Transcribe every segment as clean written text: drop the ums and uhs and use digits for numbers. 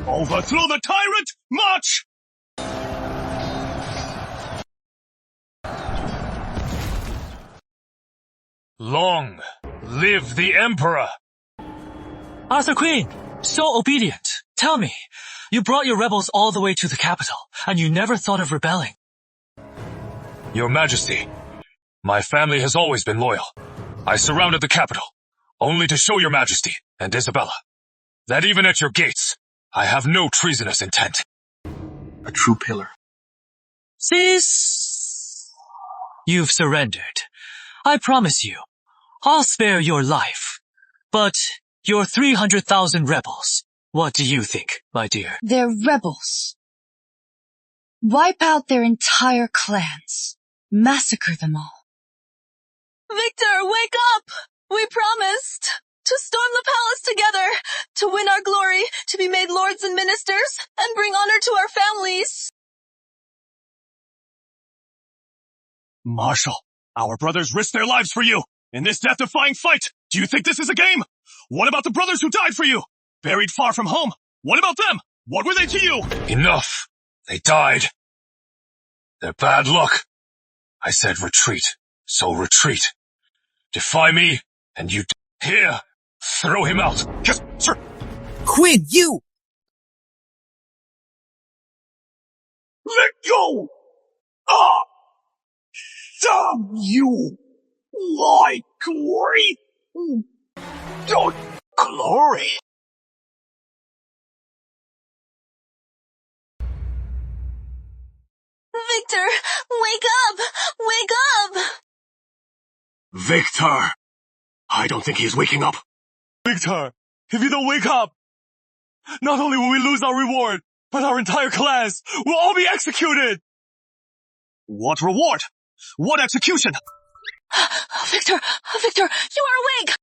Overthrow the tyrant! March! Long live the Emperor! Arthur Queen, so obedient. Tell me, you brought your rebels all the way to the capital, and you never thought of rebelling. Your Majesty, my family has always been loyal. I surrounded the capital, only to show your Majesty and Isabella that even at your gates, I have no treasonous intent. A true pillar. Sis, you've surrendered. I promise you, I'll spare your life. But your 300,000 rebels, what do you think, my dear? They're rebels. Wipe out their entire clans. Massacre them all. Victor, wake up! We promised to storm the palace together, to win our glory, to be made lords and ministers, and bring honor to our families. Marshal, our brothers risked their lives for you in this death-defying fight. Do you think this is a game? What about the brothers who died for you? Buried far from home. What about them? What were they to you? Enough. They died. They're bad luck. I said retreat, so retreat. Defy me, and you here. Throw him out. Yes, sir. Quinn, you! Let go! Ah! Damn you! My glory! Don't glory! Victor, wake up! Wake up! Victor! I don't think he's waking up. Victor, if you don't wake up, not only will we lose our reward, but our entire class will all be executed! What reward? What execution? Victor, you are awake!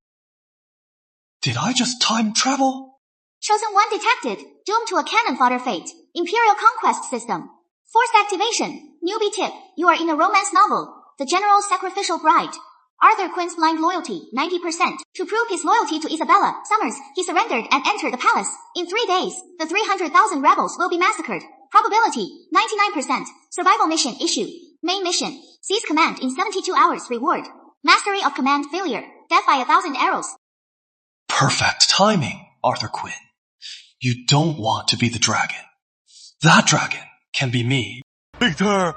Did I just time travel? Chosen 1 detected. Doomed to a cannon fodder fate. Imperial Conquest system. Forced activation. Newbie tip. You are in a romance novel. The General's Sacrificial Bride. Arthur Quinn's blind loyalty, 90%. To prove his loyalty to Isabella Summers, he surrendered and entered the palace. In 3 days, the 300,000 rebels will be massacred. Probability, 99%. Survival mission issue. Main mission. Seize command in 72 hours. Reward. Mastery of command failure. Death by 1,000 arrows. Perfect timing, Arthur Quinn. You don't want to be the dragon. That dragon can be me. Victor,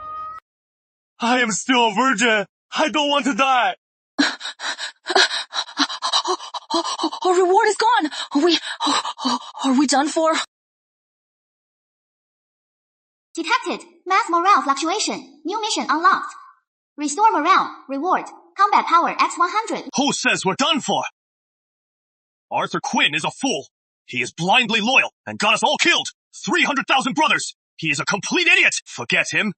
I am still a virgin. I don't want to die. Our reward is gone! Are we done for? Detected. Mass morale fluctuation. New mission unlocked. Restore morale. Reward. Combat power X100. Who says we're done for? Arthur Quinn is a fool. He is blindly loyal and got us all killed. 300,000 brothers. He is a complete idiot. Forget him.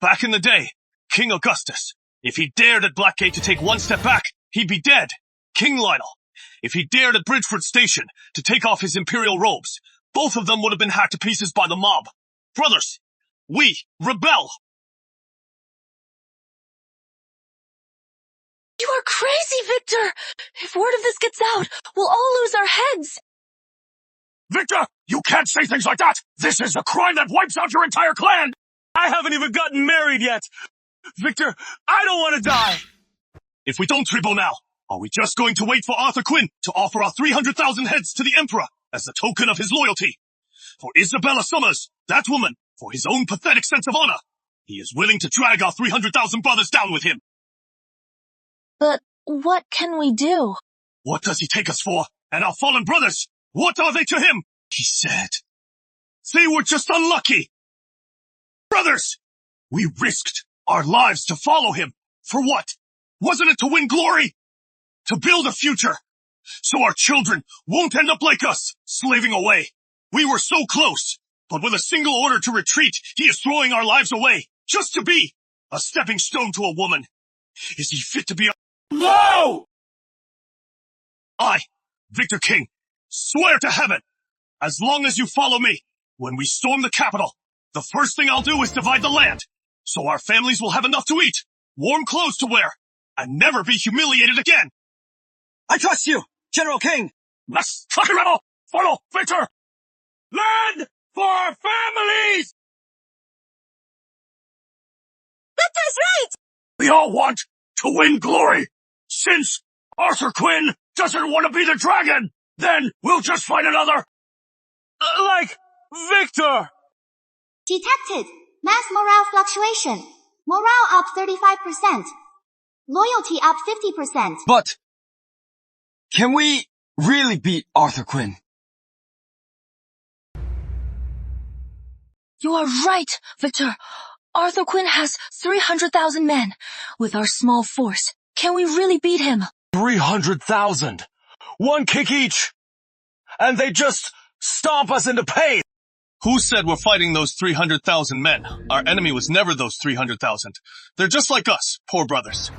Back in the day, King Augustus. If he dared at Blackgate to take 1 step back, he'd be dead. King Lionel. If he dared at Bridgeford Station to take off his imperial robes, both of them would have been hacked to pieces by the mob. Brothers, we rebel. You are crazy, Victor! If word of this gets out, we'll all lose our heads! Victor, you can't say things like that! This is a crime that wipes out your entire clan! I haven't even gotten married yet. Victor, I don't want to die. If we don't tribble now, are we just going to wait for Arthur Quinn to offer our 300,000 heads to the Emperor as a token of his loyalty? For Isabella Summers, that woman, for his own pathetic sense of honor, he is willing to drag our 300,000 brothers down with him. But what can we do? What does he take us for? And our fallen brothers, what are they to him? He said, they were just unlucky. Brothers, we risked our lives to follow him. For what? Wasn't it to win glory? To build a future. So our children won't end up like us, slaving away. We were so close, but with a single order to retreat, he is throwing our lives away, just to be a stepping stone to a woman. Is he fit to be a— No! I, Victor King, swear to heaven, as long as you follow me, when we storm the capital, the first thing I'll do is divide the land, so our families will have enough to eat, warm clothes to wear, and never be humiliated again. I trust you, General King! Let's fucking rebel! Follow Victor! Land for our families! Victor's right! We all want to win glory. Since Arthur Quinn doesn't want to be the dragon, then we'll just find another. Like Victor! Detected. Mass morale fluctuation. Morale up 35%. Loyalty up 50%. But can we really beat Arthur Quinn? You are right, Victor. Arthur Quinn has 300,000 men. With our small force, can we really beat him? 300,000. One kick each. And they just stomp us into pain. Who said we're fighting those 300,000 men? Our enemy was never those 300,000. They're just like us, poor brothers.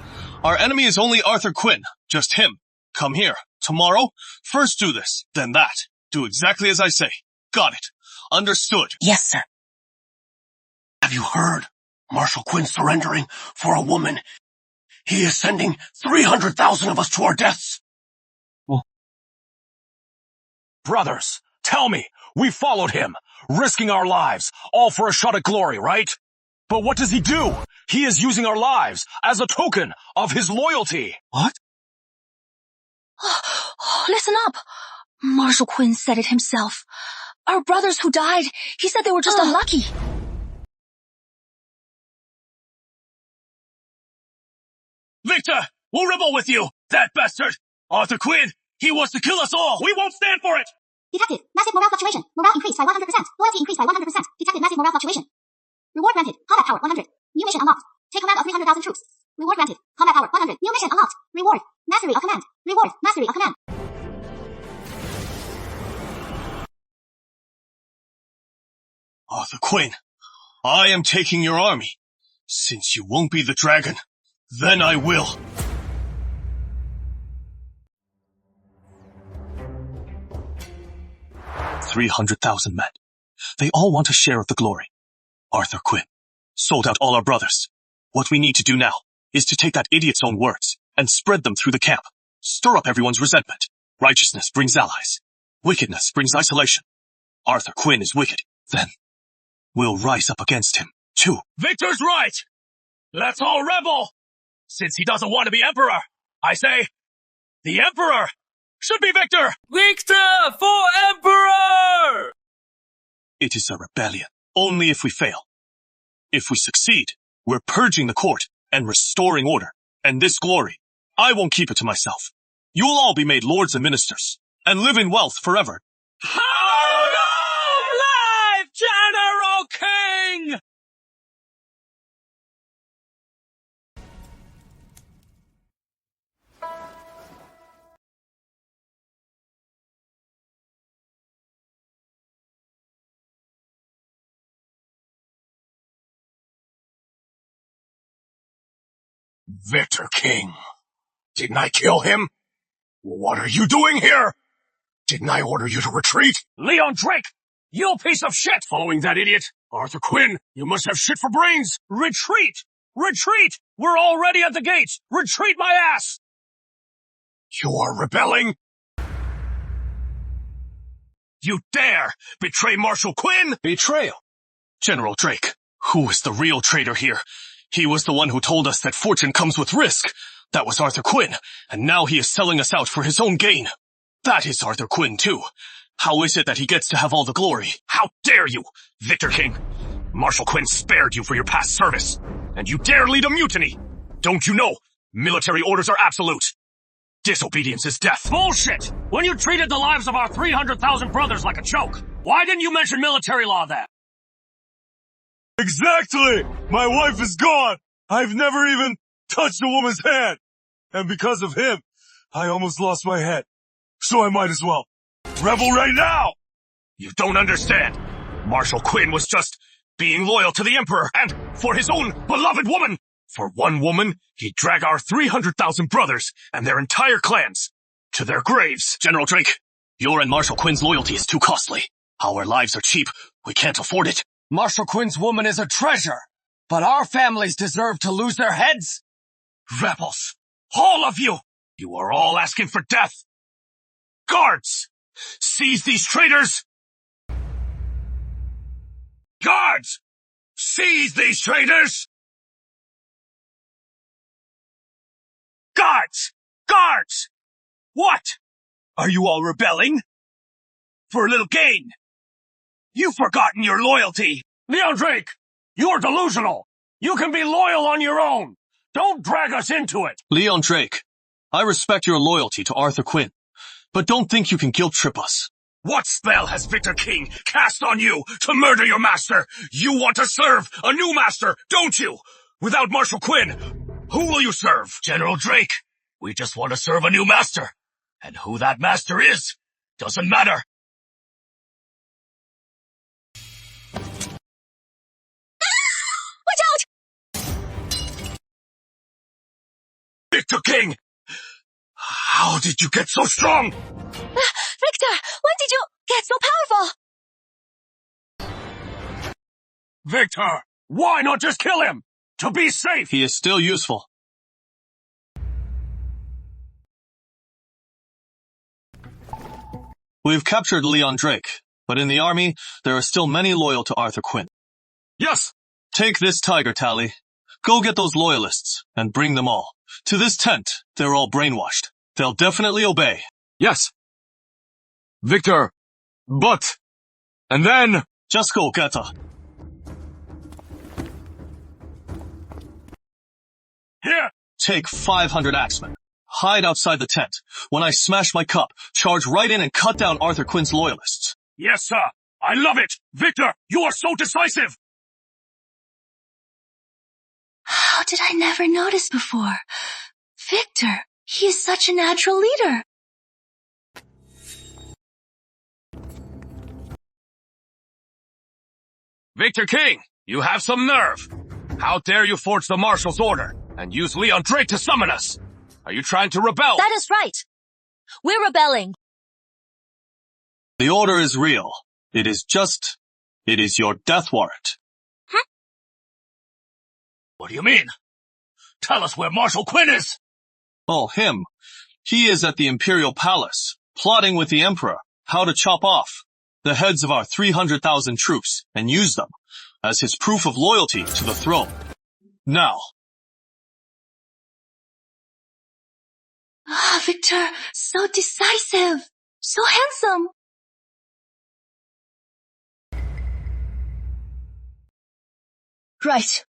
Our enemy is only Arthur Quinn, just him. Come here. Tomorrow, first do this, then that. Do exactly as I say. Got it. Understood. Yes, sir. Have you heard? Marshal Quinn surrendering for a woman. He is sending 300,000 of us to our deaths. Well, brothers, tell me, we followed him, risking our lives, all for a shot at glory, right? But what does he do? He is using our lives as a token of his loyalty. what? Listen up. Marshal Quinn said it himself. Our brothers who died, he said they were just unlucky. Victor, we'll rebel with you, that bastard! Arthur Quinn, he wants to kill us all! We won't stand for it! Detected. Massive morale fluctuation. Morale increased by 100%. Loyalty increased by 100%. Detected massive morale fluctuation. Reward granted. Combat power 100. New mission unlocked. Take command of 300,000 troops. Reward granted. Combat power 100. New mission unlocked. Reward. Mastery of command. Reward. Mastery of command. Arthur Quinn, I am taking your army. Since you won't be the dragon, then I will. $300,000 men. They all want a share of the glory. Arthur Quinn sold out all our brothers. What we need to do now is to take that idiot's own words and spread them through the camp. Stir up everyone's resentment. Righteousness brings allies. Wickedness brings isolation. Arthur Quinn is wicked. Then we'll rise up against him, too. Victor's right! Let's all rebel! Since he doesn't want to be emperor, I say, the emperor should be Victor! Victor for Emperor! It is a rebellion, only if we fail. If we succeed, we're purging the court and restoring order. And this glory, I won't keep it to myself. You'll all be made lords and ministers, and live in wealth forever. How long life, General King! Victor King. Didn't I kill him? What are you doing here? Didn't I order you to retreat? Leon Drake! You piece of shit! Following that idiot, Arthur Quinn, you must have shit for brains! Retreat! Retreat! We're already at the gates! Retreat my ass! You are rebelling? You dare betray Marshal Quinn? Betrayal? General Drake, who is the real traitor here? He was the one who told us that fortune comes with risk. That was Arthur Quinn, and now he is selling us out for his own gain. That is Arthur Quinn, too. How is it that he gets to have all the glory? How dare you, Victor King? Marshal Quinn spared you for your past service, and you dare lead a mutiny. Don't you know, military orders are absolute. Disobedience is death. Bullshit! When you treated the lives of our 300,000 brothers like a joke, why didn't you mention military law then? Exactly! My wife is gone! I've never even touched a woman's hand! And because of him, I almost lost my head. So I might as well rebel right now! You don't understand. Marshal Quinn was just being loyal to the Emperor and for his own beloved woman. For one woman, he'd drag our 300,000 brothers and their entire clans to their graves. General Drake, your and Marshal Quinn's loyalty is too costly. Our lives are cheap. We can't afford it. Marshal Quinn's woman is a treasure, but our families deserve to lose their heads. Rebels! All of you! You are all asking for death! Guards! Seize these traitors! Guards! Seize these traitors! Guards! Guards! What? Are you all rebelling? For a little gain? You've forgotten your loyalty. Leon Drake, you're delusional. You can be loyal on your own. Don't drag us into it. Leon Drake, I respect your loyalty to Arthur Quinn, but don't think you can guilt trip us. What spell has Victor King cast on you to murder your master? You want to serve a new master, don't you? Without Marshal Quinn, who will you serve? General Drake, we just want to serve a new master. And who that master is, doesn't matter. Watch out! Victor King! How did you get so strong? Victor, when did you get so powerful? Victor, why not just kill him? To be safe. He is still useful. We've captured Leon Drake, but in the army, there are still many loyal to Arthur Quinn. Yes. Take this tiger, Tally. Go get those loyalists, and bring them all. To this tent, they're all brainwashed. They'll definitely obey. Yes. Victor, but... And then... Just go, Geta. Here! Take 500 axemen. Hide outside the tent. When I smash my cup, charge right in and cut down Arthur Quinn's loyalists. Yes, sir. I love it. Victor, you are so decisive. How did I never notice before? Victor, he is such a natural leader. Victor King, you have some nerve. How dare you forge the Marshal's order and use Leon Drake to summon us? Are you trying to rebel? That is right. We're rebelling. The order is real. It is your death warrant. Huh? What do you mean? Tell us where Marshal Quinn is! Oh, him. He is at the Imperial Palace, plotting with the Emperor how to chop off the heads of our 300,000 troops and use them as his proof of loyalty to the throne. Now. Ah, Victor, so decisive, so handsome. Right.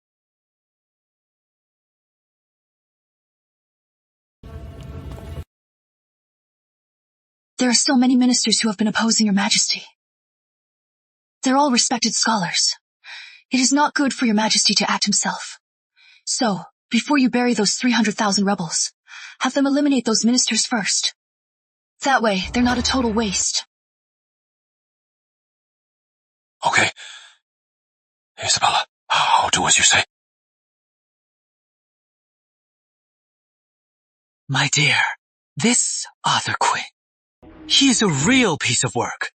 There are still many ministers who have been opposing your majesty. They're all respected scholars. It is not good for your majesty to act himself. So, before you bury those 300,000 rebels, have them eliminate those ministers first. That way, they're not a total waste. Okay. Isabella, I'll do as you say. My dear, this Arthur Quinn, he is a real piece of work.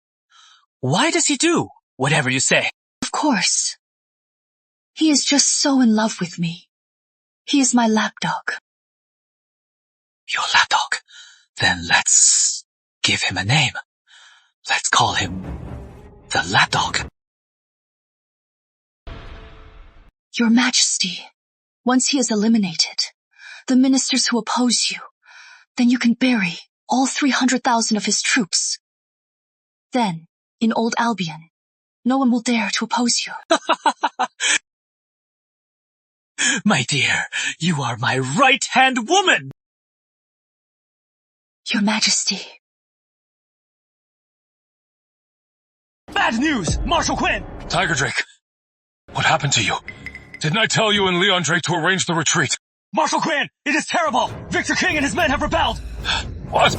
Why does he do whatever you say? Of course. He is just so in love with me. He is my lapdog. Your lapdog? Then let's give him a name. Let's call him the lapdog. Your Majesty, once he is eliminated, the ministers who oppose you, then you can bury all 300,000 of his troops. Then, in Old Albion, no one will dare to oppose you. My dear, you are my right-hand woman! Your Majesty. Bad news! Marshal Quinn! Tiger Drake, what happened to you? Didn't I tell you and Leon Drake to arrange the retreat? Marshal Quinn, it is terrible! Victor King and his men have rebelled! What?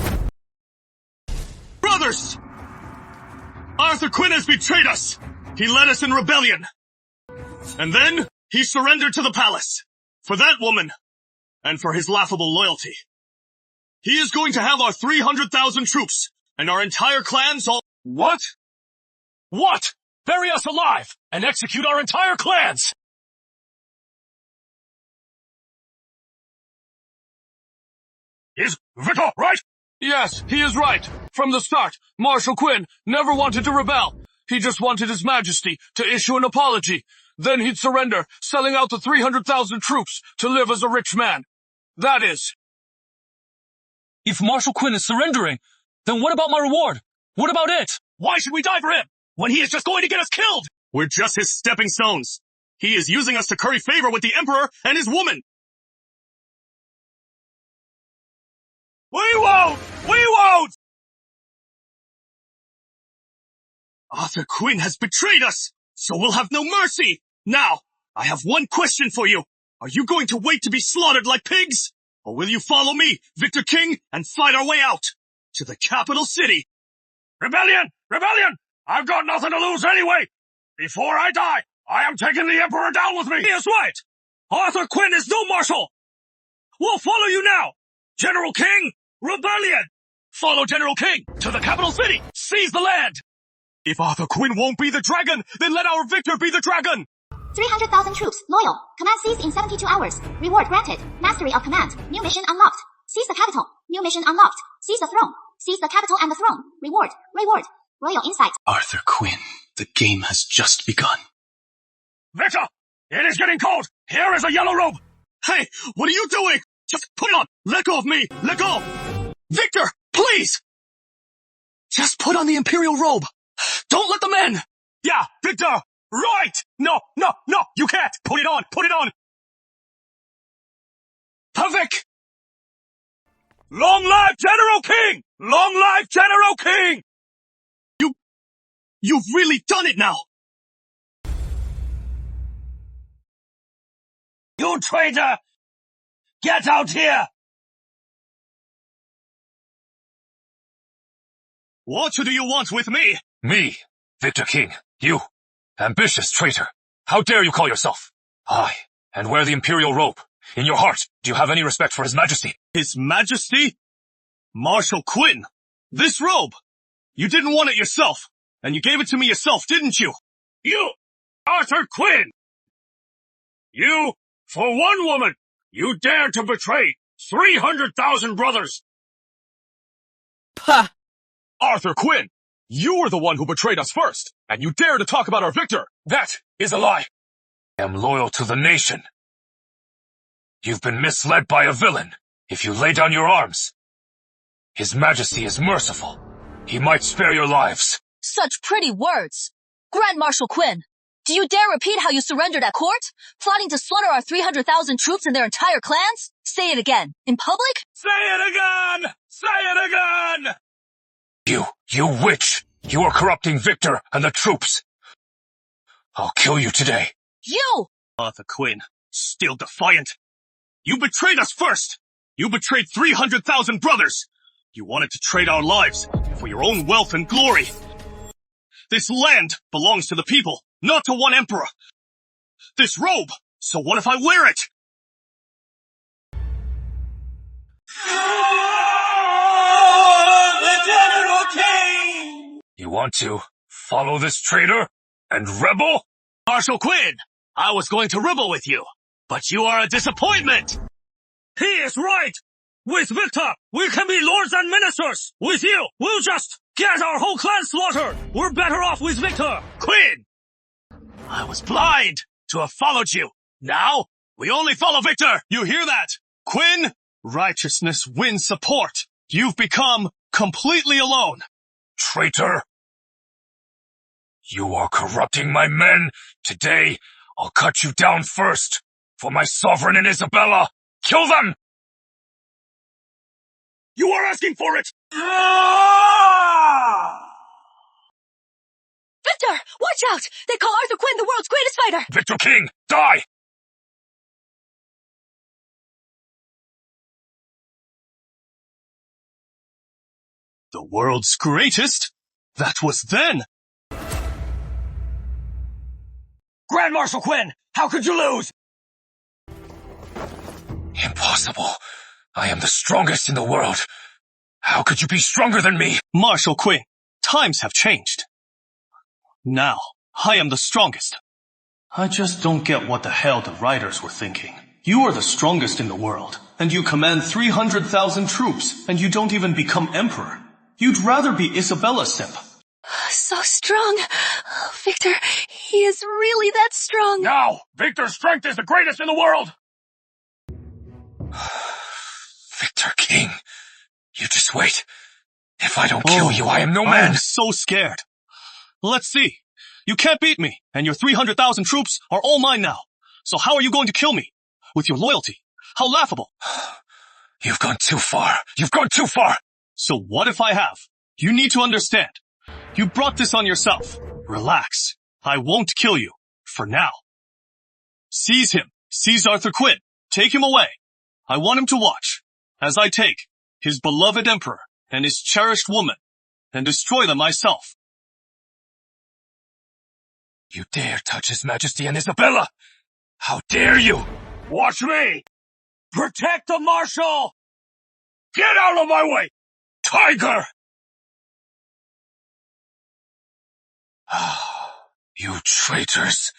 Brothers! Arthur Quinn has betrayed us! He led us in rebellion. And then, he surrendered to the palace. For that woman, and for his laughable loyalty. He is going to have our 300,000 troops, and our entire clans all— What? What? Bury us alive, and execute our entire clans! Is Victor right? Yes, he is right. From the start, Marshal Quinn never wanted to rebel. He just wanted His Majesty to issue an apology. Then he'd surrender, selling out the 300,000 troops to live as a rich man. That is. If Marshal Quinn is surrendering, then what about my reward? What about it? Why should we die for him when he is just going to get us killed? We're just his stepping stones. He is using us to curry favor with the Emperor and his woman. We won't! We won't! Arthur Quinn has betrayed us, so we'll have no mercy. Now, I have one question for you. Are you going to wait to be slaughtered like pigs? Or will you follow me, Victor King, and fight our way out to the capital city? Rebellion! Rebellion! I've got nothing to lose anyway. Before I die, I am taking the Emperor down with me. He is right. Arthur Quinn is no marshal. We'll follow you now. General King, rebellion. Follow General King to the capital city. Seize the land. If Arthur Quinn won't be the dragon, then let our victor be the dragon. 300,000 troops, loyal. Command seized in 72 hours. Reward granted. Mastery of command. New mission unlocked. Seize the capital. New mission unlocked. Seize the throne. Seize the capital and the throne. Reward. Reward. Royal insight. Arthur Quinn, the game has just begun. Victor! It is getting cold! Here is a yellow robe! Hey, what are you doing? Just put it on. Let go of me. Let go. Victor, please. Just put on the Imperial robe. Don't let them in. Yeah, Victor. Right. No, you can't. Put it on. Put it on. Perfect. Long live General King. Long live General King. You've really done it now. You traitor. Get out here. What do you want with me? Me, Victor King. You, ambitious traitor. How dare you call yourself? I, and wear the Imperial robe. In your heart, do you have any respect for His Majesty? His Majesty? Marshal Quinn, this robe. You didn't want it yourself, and you gave it to me yourself, didn't you? You, Arthur Quinn! You, for one woman, you dared to betray 300,000 brothers! Pah! Arthur Quinn, you were the one who betrayed us first, and you dare to talk about our victor. That is a lie. I am loyal to the nation. You've been misled by a villain. If you lay down your arms, His Majesty is merciful. He might spare your lives. Such pretty words. Grand Marshal Quinn, do you dare repeat how you surrendered at court? Plotting to slaughter our 300,000 troops and their entire clans? Say it again. In public? Say it again! Say it again! You witch! You are corrupting Victor and the troops. I'll kill you today. You! Arthur Quinn, still defiant. You betrayed us first. You betrayed 300,000 brothers. You wanted to trade our lives for your own wealth and glory. This land belongs to the people, not to one emperor. This robe, so what if I wear it? The General King! You want to follow this traitor and rebel? Marshal Quinn, I was going to rebel with you, but you are a disappointment. He is right. With Victor, we can be lords and ministers. With you, we'll just get our whole clan slaughtered. We're better off with Victor. Quinn! I was blind to have followed you. Now, we only follow Victor. You hear that? Quinn, righteousness wins support. You've become completely alone. Traitor! You are corrupting my men. Today, I'll cut you down first. For my sovereign and Isabella. Kill them! You are asking for it! Victor! Watch out! They call Arthur Quinn the world's greatest fighter! Victor King, die! The world's greatest? That was then! Grand Marshal Quinn, how could you lose? Impossible. I am the strongest in the world. How could you be stronger than me? Marshal Quinn, times have changed. Now, I am the strongest. I just don't get what the hell the writers were thinking. You are the strongest in the world, and you command 300,000 troops, and you don't even become emperor. You'd rather be Isabella's simp. So so strong. Victor, he is really that strong. Now, Victor's strength is the greatest in the world! Victor King, you just wait. If I don't kill you, I am no man. I'm so scared. Let's see. You can't beat me, and your 300,000 troops are all mine now. So how are you going to kill me? With your loyalty? How laughable. You've gone too far. You've gone too far. So what if I have? You need to understand. You brought this on yourself. Relax. I won't kill you. For now. Seize him. Seize Arthur Quinn. Take him away. I want him to watch, as I take his beloved emperor and his cherished woman, and destroy them myself. You dare touch His Majesty and Isabella? How dare you? Watch me! Protect the Marshal! Get out of my way! Tiger! You traitors!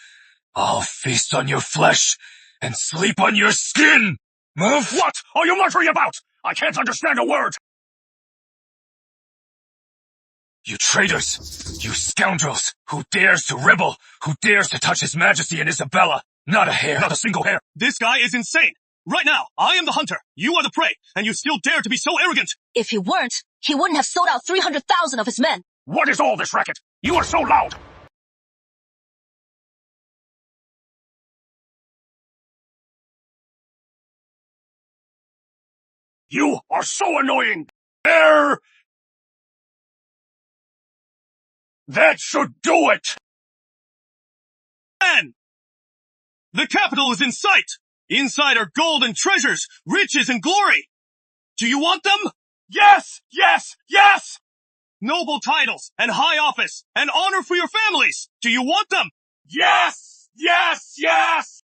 I'll feast on your flesh and sleep on your skin! Move! What are you muttering about? I can't understand a word! You traitors! You scoundrels! Who dares to rebel? Who dares to touch His Majesty and Isabella? Not a hair, not a single hair! This guy is insane! Right now, I am the hunter, you are the prey, and you still dare to be so arrogant! If he weren't, he wouldn't have sold out 300,000 of his men. What is all this racket? You are so loud! You are so annoying! There! That should do it! Man! The capital is in sight! Inside are gold and treasures, riches and glory! Do you want them? Yes! Yes! Yes! Noble titles, and high office, and honor for your families! Do you want them? Yes! Yes! Yes!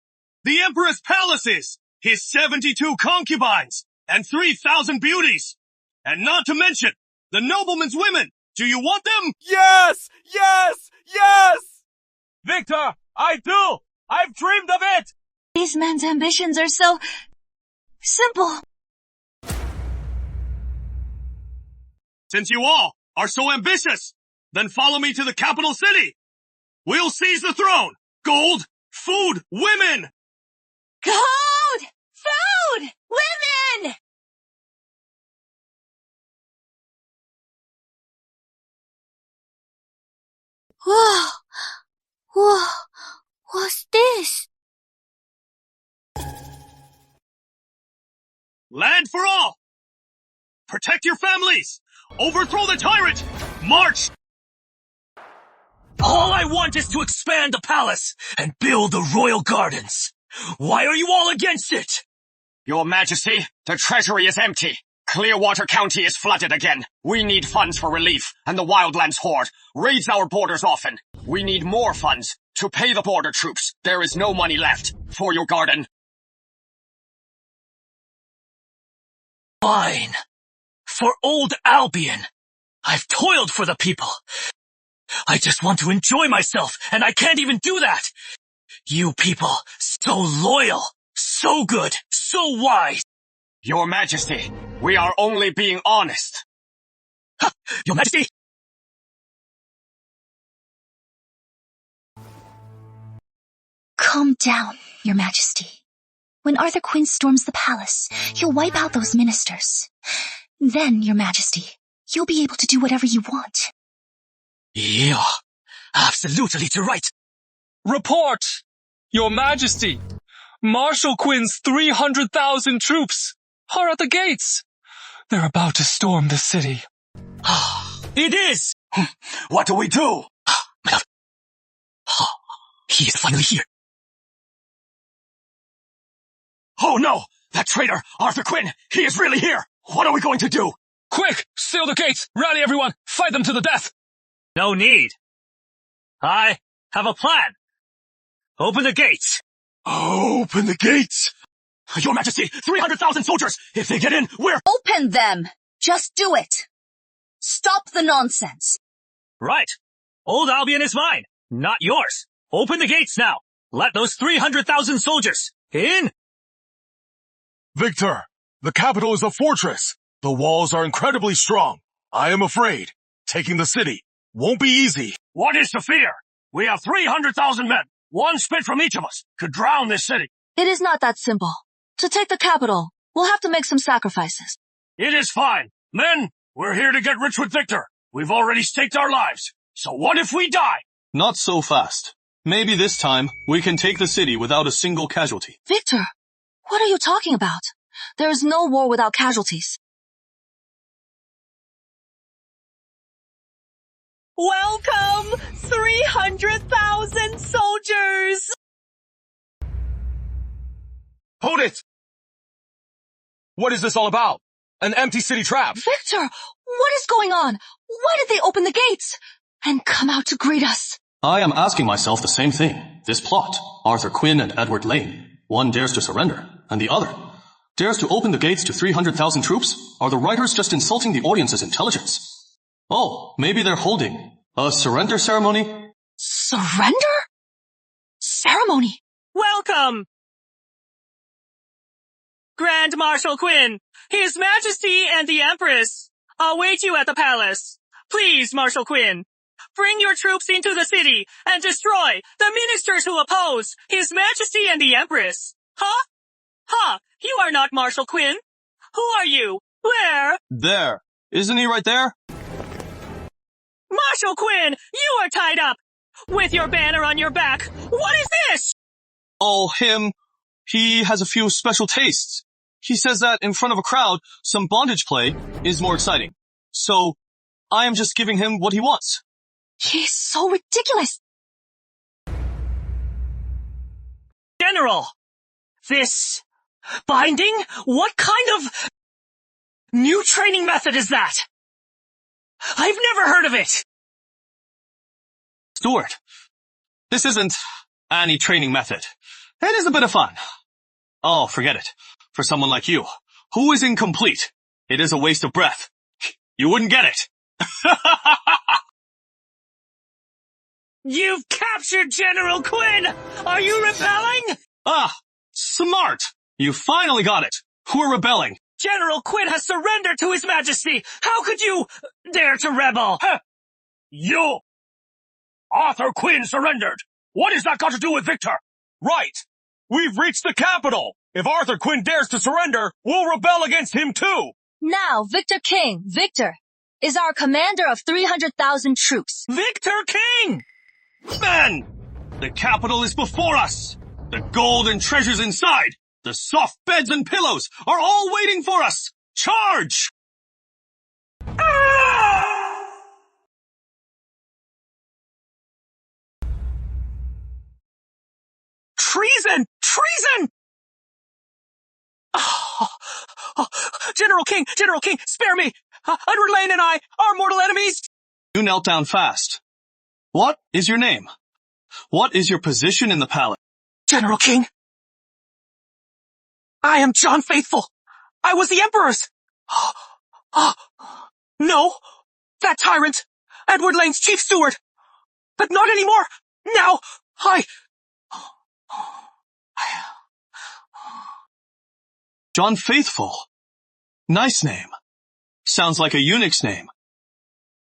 The emperor's palaces, his 72 concubines, and 3,000 beauties! And not to mention, the nobleman's women! Do you want them? Yes! Yes! Yes! Victor, I do! I've dreamed of it! These men's ambitions are so simple. Since you all are so ambitious, then follow me to the capital city. We'll seize the throne. Gold, food, women! Gold! Food! Women! Whoa! Whoa! What's this? Land for all! Protect your families! Overthrow the tyrant! March! All I want is to expand the palace and build the royal gardens. Why are you all against it? Your Majesty, the treasury is empty. Clearwater County is flooded again. We need funds for relief, and the Wildlands Horde raids our borders often. We need more funds to pay the border troops. There is no money left for your garden. Fine. For old Albion. I've toiled for the people. I just want to enjoy myself, and I can't even do that. You people, so loyal, so good, so wise. Your Majesty, we are only being honest. Ha! Your Majesty! Calm down, Your Majesty. When Arthur Quinn storms the palace, he'll wipe out those ministers. Then, Your Majesty, you'll be able to do whatever you want. Yeah, absolutely right. Report! Your Majesty, Marshal Quinn's 300,000 troops are at the gates. They're about to storm the city. It is! What do we do? My love. He is finally here. Oh no! That traitor, Arthur Quinn, he is really here! What are we going to do? Quick! Seal the gates! Rally everyone! Fight them to the death! No need. I have a plan. Open the gates. Open the gates! Your Majesty, 300,000 soldiers! If they get in, we're— Open them! Just do it! Stop the nonsense! Right. Old Albion is mine, not yours. Open the gates now. Let those 300,000 soldiers in. Victor, the capital is a fortress. The walls are incredibly strong. I am afraid. Taking the city Won't be easy. What is to fear? We have 300,000 men. One spit from each of us could drown this city. It is not that simple. To take the capital, we'll have to make some sacrifices. It is fine. Men, we're here to get rich with Victor. We've already staked our lives. So what if we die? Not so fast. Maybe this time, we can take the city without a single casualty. Victor, what are you talking about? There is no war without casualties. Welcome, 300,000 soldiers! Hold it! What is this all about? An empty city trap. Victor, what is going on? Why did they open the gates and come out to greet us? I am asking myself the same thing. This plot, Arthur Quinn and Edward Lane. One dares to surrender, and the other dares to open the gates to 300,000 troops? Are the writers just insulting the audience's intelligence? Oh, maybe they're holding a surrender ceremony? Surrender? Ceremony? Welcome! Grand Marshal Quinn, His Majesty and the Empress await you at the palace. Please, Marshal Quinn, bring your troops into the city and destroy the ministers who oppose His Majesty and the Empress. Huh? Huh, you are not Marshal Quinn. Who are you? Where? There. Isn't he right there? Marshal Quinn, you are tied up with your banner on your back. What is this? Oh, him. He has a few special tastes. He says that in front of a crowd, some bondage play is more exciting. So, I am just giving him what he wants. He's so ridiculous. General, this binding? What kind of new training method is that? I've never heard of it. Stuart, this isn't any training method. It is a bit of fun. Oh, forget it. For someone like you, who is incomplete, it is a waste of breath. You wouldn't get it. You've captured General Quinn! Are you rebelling? Ah, smart! You finally got it. We're rebelling. General Quinn has surrendered to His Majesty! How could you dare to rebel? Huh. You! Arthur Quinn surrendered! What has that got to do with Victor? Right. We've reached the capital. If Arthur Quinn dares to surrender, we'll rebel against him too. Now, Victor King, Victor, is our commander of 300,000 troops. Victor King! Men! The capital is before us. The gold and treasures inside, the soft beds and pillows are all waiting for us. Charge! Treason! Treason! General King, spare me! Edward Lane and I are mortal enemies! You knelt down fast. What is your name? What is your position in the palace? General King, I am John Faithful. I was the Emperor's. No, that tyrant, Edward Lane's chief steward. But not anymore. Now, John Faithful. Nice name. Sounds like a eunuch's name.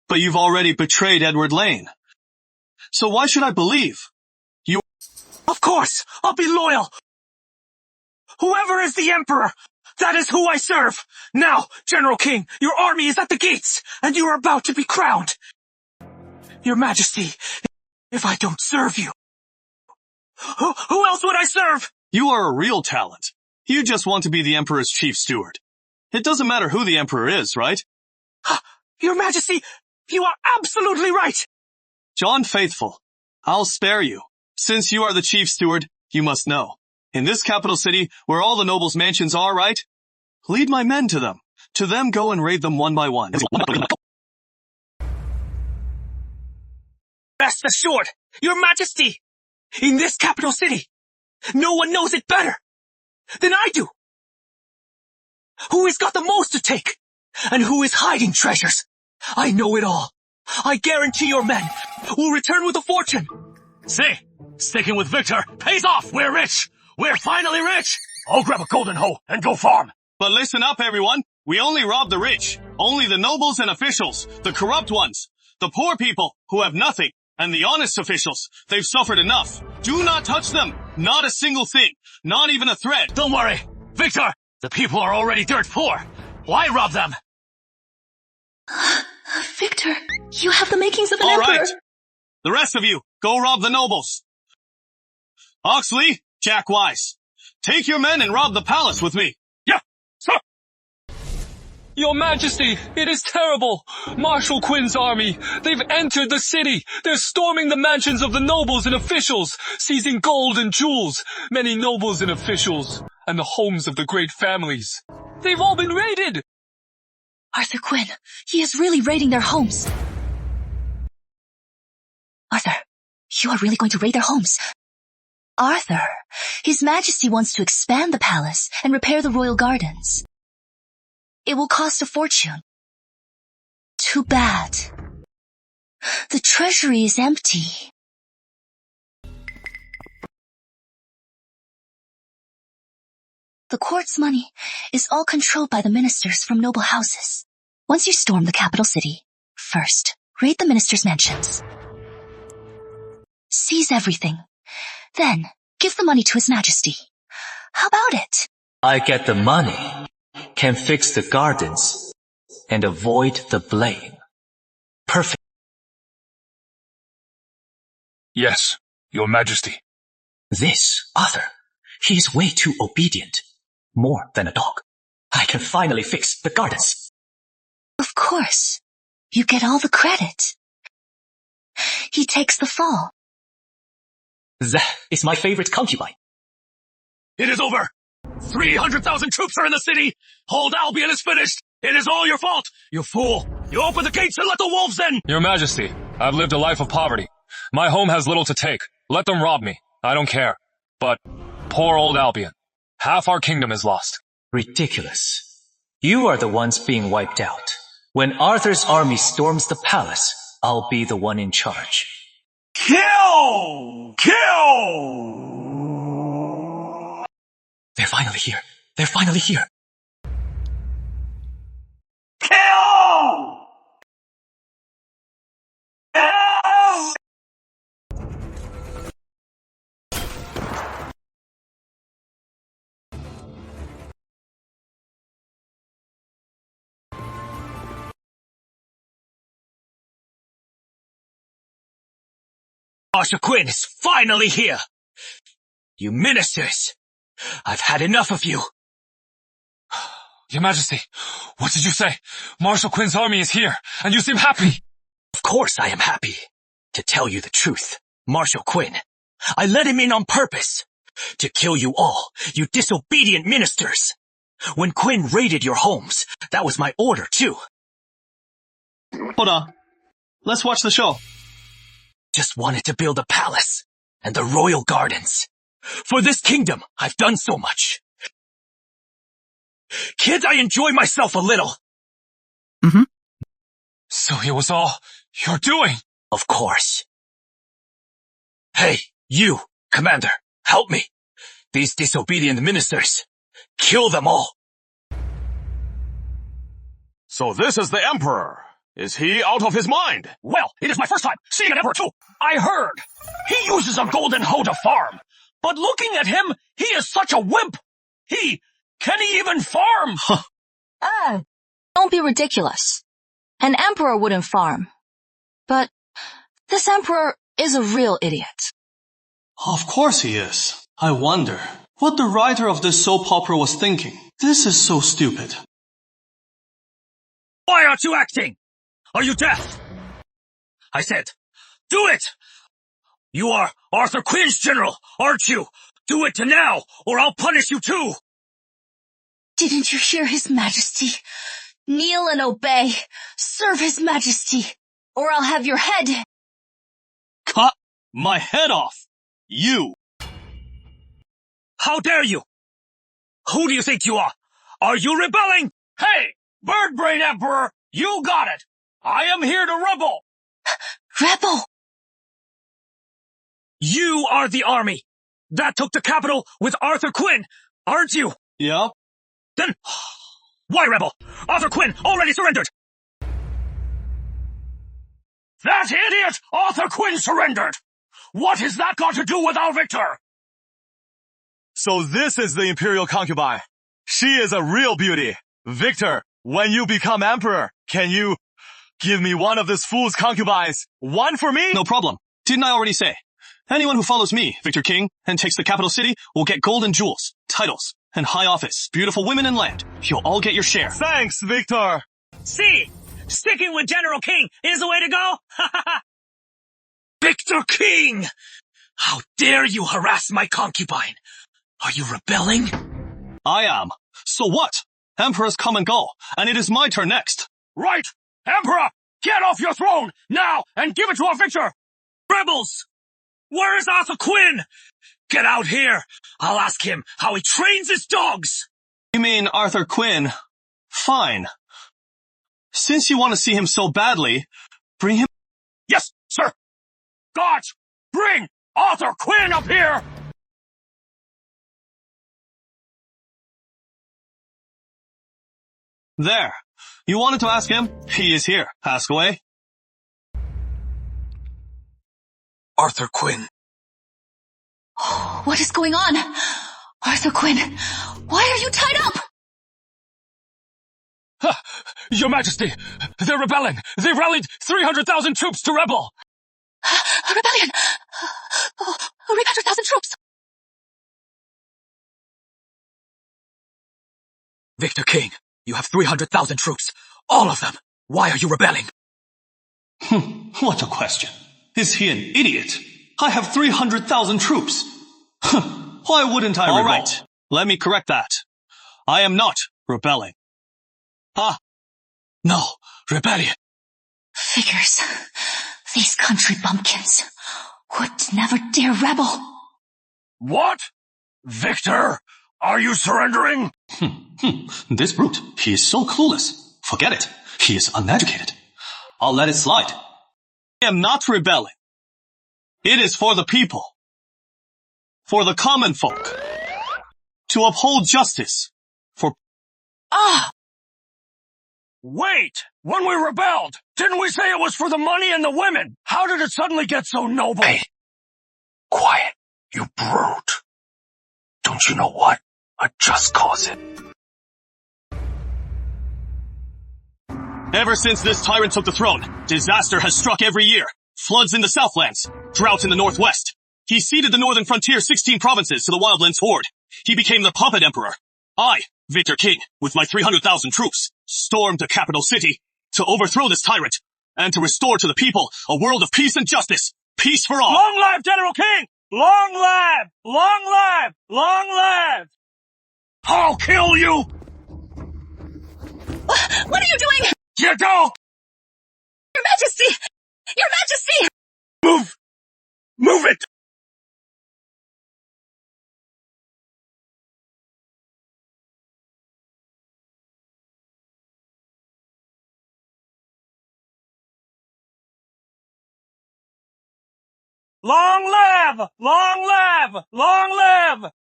But you've already betrayed Edward Lane. So why should I believe? You... Of course, I'll be loyal. Whoever is the Emperor, that is who I serve. Now, General King, your army is at the gates, and you are about to be crowned. Your Majesty, if I don't serve you, who else would I serve? You are a real talent. You just want to be the Emperor's chief steward. It doesn't matter who the Emperor is, right? Your Majesty, you are absolutely right. John Faithful, I'll spare you. Since you are the chief steward, you must know. In this capital city, where all the nobles' mansions are, right? Lead my men to them. To them go and raid them one by one. Rest assured, Your Majesty, in this capital city, no one knows it better than I do. Who has got the most to take, and who is hiding treasures. I know it all. I guarantee your men will return with a fortune. See, sticking with Victor pays off. We're rich. We're finally rich. I'll grab a golden hoe and go farm. But listen up, everyone. We only rob the rich. Only the nobles and officials, the corrupt ones. The poor people, who have nothing, and the honest officials, they've suffered enough. Do not touch them. Not a single thing. Not even a thread. Don't worry. Victor, the people are already dirt poor. Why rob them? Victor, you have the makings of an All emperor. right. The rest of you, go rob the nobles. Oxley, Jack Wise, take your men and rob the palace with me. Yeah, sir. Your Majesty, it is terrible. Marshal Quinn's army, they've entered the city. They're storming the mansions of the nobles and officials, seizing gold and jewels, many nobles and officials, and the homes of the great families. They've all been raided. Arthur Quinn, he is really raiding their homes. Arthur, you are really going to raid their homes? Arthur, His Majesty wants to expand the palace and repair the royal gardens. It will cost a fortune. Too bad. The treasury is empty. The court's money is all controlled by the ministers from noble houses. Once you storm the capital city, first, raid the ministers' mansions. Seize everything. Then, give the money to His Majesty. How about it? I get the money, can fix the gardens, and avoid the blame. Perfect. Yes, Your Majesty. This, Arthur, he is way too obedient. More than a dog. I can finally fix the gardens. Of course. You get all the credit. He takes the fall. That is my favorite concubine. It is over. 300,000 troops are in the city. Hold Albion is finished. It is all your fault. You fool. You open the gates and let the wolves in. Your Majesty, I've lived a life of poverty. My home has little to take. Let them rob me. I don't care. But poor old Albion. Half our kingdom is lost. Ridiculous. You are the ones being wiped out. When Arthur's army storms the palace, I'll be the one in charge. Kill! Kill! They're finally here. They're finally here. Kill! Kill! Marshal Quinn is finally here. You ministers, I've had enough of you. Your Majesty, what did you say? Marshal Quinn's army is here, and you seem happy. Of course I am happy. To tell you the truth, Marshal Quinn, I let him in on purpose. To kill you all, you disobedient ministers. When Quinn raided your homes, that was my order too. Hold on. Let's watch the show. Just wanted to build a palace and the royal gardens. For this kingdom, I've done so much. Can't I enjoy myself a little? So it was all you're doing. Of course. Hey, you, Commander, help me. These disobedient ministers. Kill them all. So this is the Emperor. Is he out of his mind? Well, it is my first time seeing an emperor too. I heard. He uses a golden hoe to farm. But looking at him, he is such a wimp. Can he even farm? Don't be ridiculous. An emperor wouldn't farm. But this emperor is a real idiot. Of course he is. I wonder what the writer of this soap opera was thinking. This is so stupid. Why aren't you acting? Are you deaf? I said, do it! You are Arthur Quinn's general, aren't you? Do it now, or I'll punish you too! Didn't you hear His Majesty? Kneel and obey. Serve His Majesty, or I'll have your head. Cut my head off! You! How dare you? Who do you think you are? Are you rebelling? Hey, Bird Brain Emperor, you got it! I am here to rebel! Rebel! You are the army that took the capital with Arthur Quinn, aren't you? Yeah. Then, why rebel? Arthur Quinn already surrendered! That idiot Arthur Quinn surrendered! What has that got to do with our victor? So this is the Imperial concubine. She is a real beauty. Victor, when you become emperor, can you give me one of this fool's concubines? One for me? No problem. Didn't I already say? Anyone who follows me, Victor King, and takes the capital city will get gold and jewels, titles, and high office, beautiful women and land. You'll all get your share. Thanks, Victor. See, sticking with General King is the way to go. Victor King! How dare you harass my concubine? Are you rebelling? I am. So what? Emperors come and go, and it is my turn next. Right! Emperor! Get off your throne, now, and give it to our victor! Rebels! Where is Arthur Quinn? Get out here! I'll ask him how he trains his dogs! You mean Arthur Quinn? Fine. Since you want to see him so badly, bring him... Yes, sir! Guards, bring Arthur Quinn up here! There. You wanted to ask him? He is here. Ask away. Arthur Quinn. What is going on? Arthur Quinn, why are you tied up? Your Majesty, they're rebelling. They rallied 300,000 troops to rebel. A rebellion! 300,000 troops! Victor King, you have 300,000 troops. All of them. Why are you rebelling? What a question. Is he an idiot? I have 300,000 troops. Why wouldn't I rebel? All right, let me correct that. I am not rebelling. No, rebellion. Figures. These country bumpkins would never dare rebel. What? Victor, are you surrendering? This brute, he is so clueless. Forget it. He is uneducated. I'll let it slide. I am not rebelling. It is for the people. For the common folk. To uphold justice. For... Wait! When we rebelled, didn't we say it was for the money and the women? How did it suddenly get so noble? Hey, quiet, you brute. Don't you know what a just cause is? Ever since this tyrant took the throne, disaster has struck every year. Floods in the Southlands, drought in the Northwest. He ceded the northern frontier 16 provinces to the Wildlands horde. He became the puppet emperor. I, Victor King, with my 300,000 troops, stormed the capital city to overthrow this tyrant and to restore to the people a world of peace and justice. Peace for all. Long live General King! Long live! Long live! Long live! I'll kill you! What are you doing? You don't! Your Majesty! Your Majesty! Move! Move it! Long live! Long live! Long live!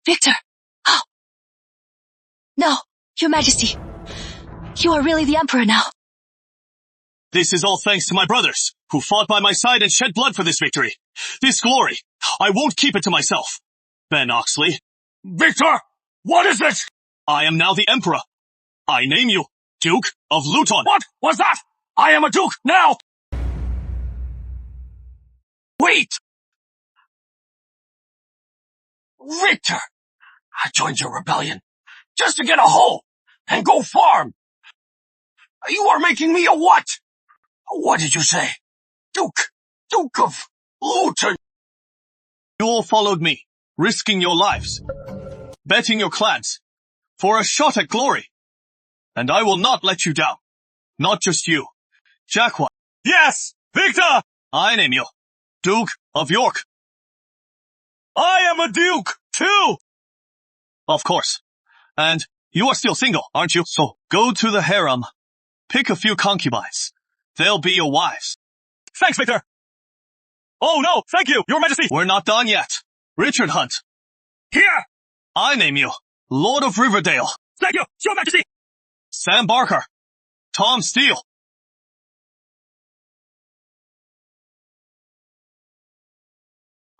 Victor! Oh! No, Your Majesty. You are really the Emperor now. This is all thanks to my brothers, who fought by my side and shed blood for this victory. This glory, I won't keep it to myself. Ben Oxley. Victor! What is it? I am now the Emperor. I name you Duke of Luton. What was that? I am a duke now! Wait! Victor! I joined your rebellion just to get a hoe and go farm. You are making me a what? What did you say? Duke of Luton. You all followed me, risking your lives, betting your clans, for a shot at glory. And I will not let you down. Not just you. Jacquard. Yes! Victor! I name you Duke of York. I am a duke, too! Of course. And you are still single, aren't you? So go to the harem, pick a few concubines. They'll be your wives. Thanks, Victor! Oh no, thank you, Your Majesty! We're not done yet. Richard Hunt. Here! I name you Lord of Riverdale. Thank you, Your Majesty! Sam Barker, Tom Steele.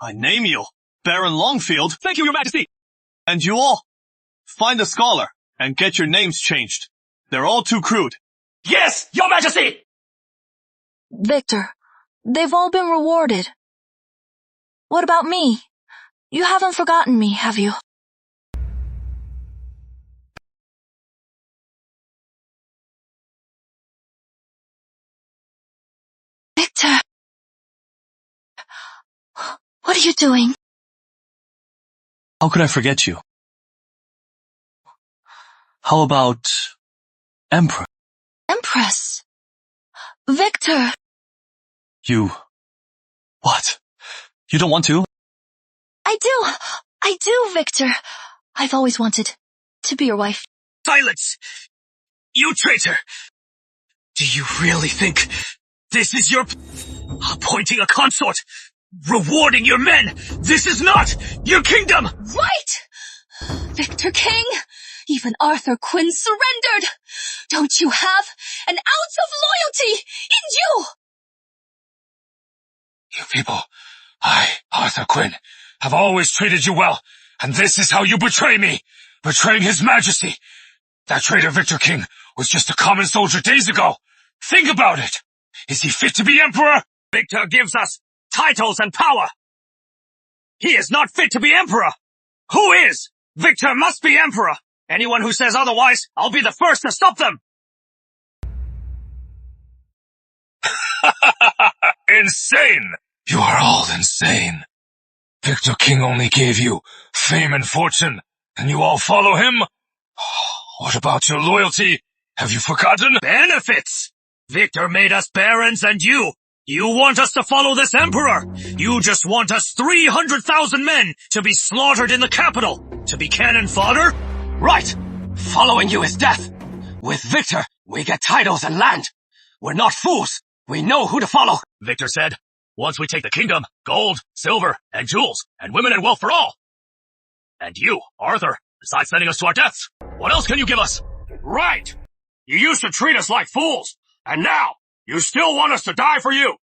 I name you Baron Longfield. Thank you, Your Majesty. And you all, find a scholar and get your names changed. They're all too crude. Yes, Your Majesty! Victor, they've all been rewarded. What about me? You haven't forgotten me, have you? Victor! What are you doing? How could I forget you? How about Emperor? Empress! Victor! You... What? You don't want to? I do, Victor. I've always wanted to be your wife. Silence! You traitor! Do you really think this is your... appointing a consort? Rewarding your men? This is not your kingdom! Right! Victor King! Even Arthur Quinn surrendered! Don't you have an ounce of loyalty in you? You people, I, Arthur Quinn, have always treated you well, and this is how you betray me, betraying His Majesty. That traitor Victor King was just a common soldier days ago. Think about it. Is he fit to be emperor? Victor gives us titles and power. He is not fit to be emperor. Who is? Victor must be emperor. Anyone who says otherwise, I'll be the first to stop them. Insane! You are all insane. Victor King only gave you fame and fortune, and you all follow him? What about your loyalty? Have you forgotten? Benefits! Victor made us barons and you want us to follow this emperor. You just want us 300,000 men to be slaughtered in the capital, to be cannon fodder? Right. Following you is death. With Victor, we get titles and land. We're not fools. We know who to follow. Victor said, once we take the kingdom, gold, silver, and jewels, and women and wealth for all. And you, Arthur, besides sending us to our deaths, what else can you give us? Right. You used to treat us like fools, and now you still want us to die for you.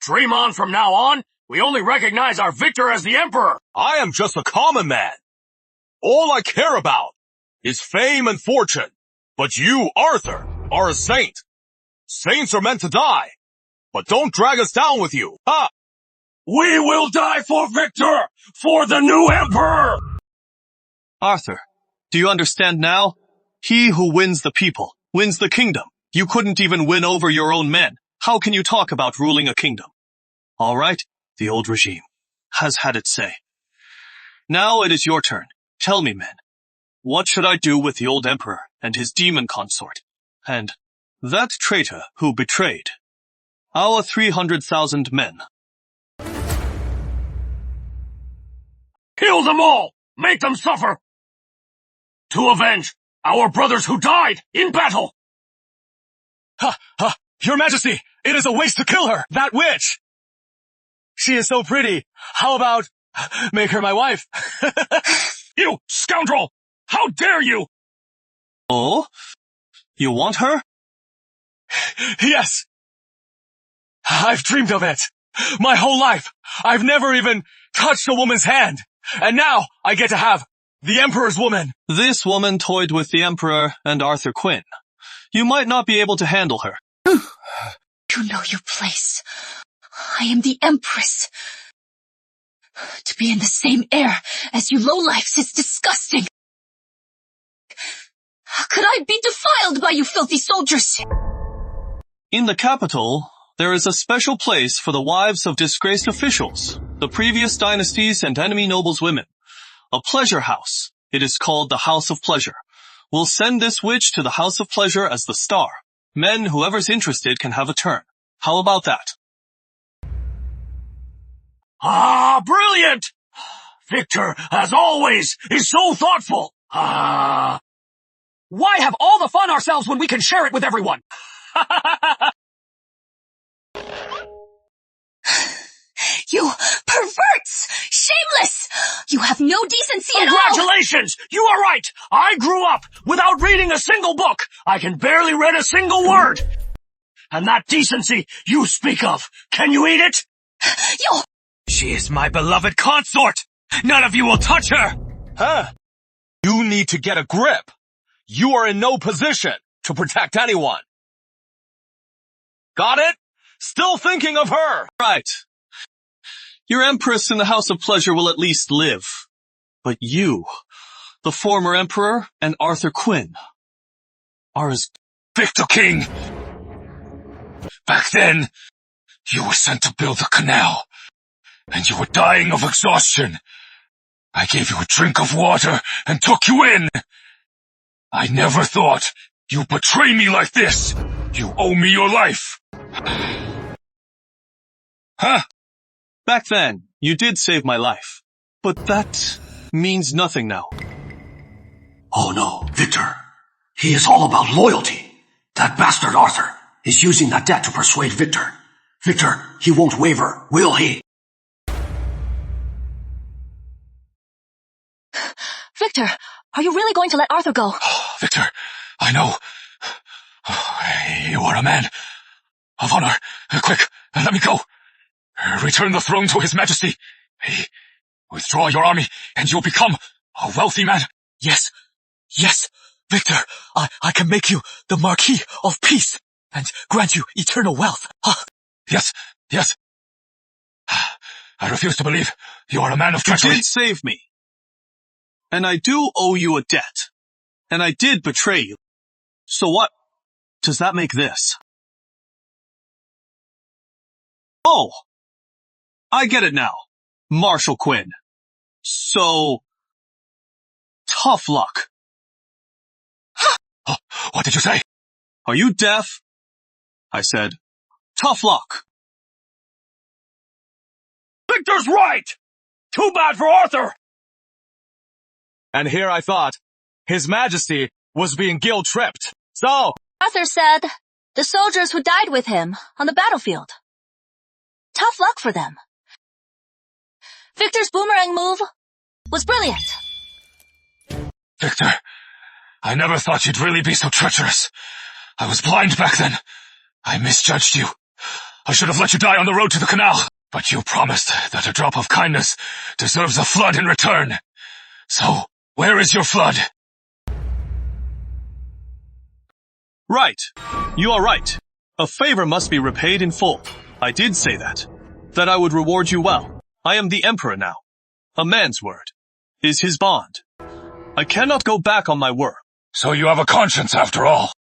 Dream on from now on, we only recognize our Victor as the emperor. I am just a common man. All I care about is fame and fortune. But you, Arthur, are a saint. Saints are meant to die. But don't drag us down with you. Ha! We will die for Victor, for the new emperor! Arthur, do you understand now? He who wins the people, wins the kingdom. You couldn't even win over your own men. How can you talk about ruling a kingdom? All right, the old regime has had its say. Now it is your turn. Tell me, men, what should I do with the old emperor and his demon consort, and that traitor who betrayed our 300,000 men? Kill them all! Make them suffer! To avenge our brothers who died in battle! Your Majesty, it is a waste to kill her, that witch! She is so pretty. How about make her my wife? You scoundrel! How dare you! Oh? You want her? Yes. I've dreamed of it. My whole life. I've never even touched a woman's hand. And now I get to have the Emperor's woman. This woman toyed with the Emperor and Arthur Quinn. You might not be able to handle her. You know your place. I am the Empress. To be in the same air as you lowlifes is disgusting. How could I be defiled by you filthy soldiers? In the capital, there is a special place for the wives of disgraced officials, the previous dynasties and enemy nobles' women. A pleasure house. It is called the House of Pleasure. We'll send this witch to the House of Pleasure as the star. Men, whoever's interested, can have a turn. How about that? Ah, brilliant! Victor, as always, is so thoughtful. Why have all the fun ourselves when we can share it with everyone? You Perverts! Shameless! You have no decency at all! Congratulations! You are right! I grew up without reading a single book! I can barely read a single word! And that decency you speak of, can you eat it? You... She is my beloved consort! None of you will touch her! Huh? You need to get a grip. You are in no position to protect anyone. Got it? Still thinking of her. Right. Your Empress in the House of Pleasure will at least live. But you, the former Emperor and Arthur Quinn, are as... Victor King! Back then, you were sent to build the canal, and you were dying of exhaustion. I gave you a drink of water and took you in. I never thought you'd betray me like this. You owe me your life. Huh? Back then, you did save my life. But that means nothing now. Oh no, Victor. He is all about loyalty. That bastard Arthur is using that debt to persuade Victor. Victor, he won't waver, will he? Victor, are you really going to let Arthur go? Victor, I know. You are a man of honor. Quick, let me go. Return the throne to His Majesty. Withdraw your army, and you'll become a wealthy man. Yes, Victor, I can make you the Marquis of Peace, and grant you eternal wealth. Yes. I refuse to believe you are a man of treachery. You did save me. And I do owe you a debt. And I did betray you. So what does that make this? Oh! I get it now. Marshal Quinn. So... tough luck. What did you say? Are you deaf? I said, tough luck. Victor's right! Too bad for Arthur! And here I thought His Majesty was being guilt-tripped. So... Arthur said the soldiers who died with him on the battlefield. Tough luck for them. Victor's boomerang move was brilliant. Victor, I never thought you'd really be so treacherous. I was blind back then. I misjudged you. I should have let you die on the road to the canal. But you promised that a drop of kindness deserves a flood in return. So, where is your flood? Right. You are right. A favor must be repaid in full. I did say that. That I would reward you well. I am the Emperor now. A man's word is his bond. I cannot go back on my word. So you have a conscience after all.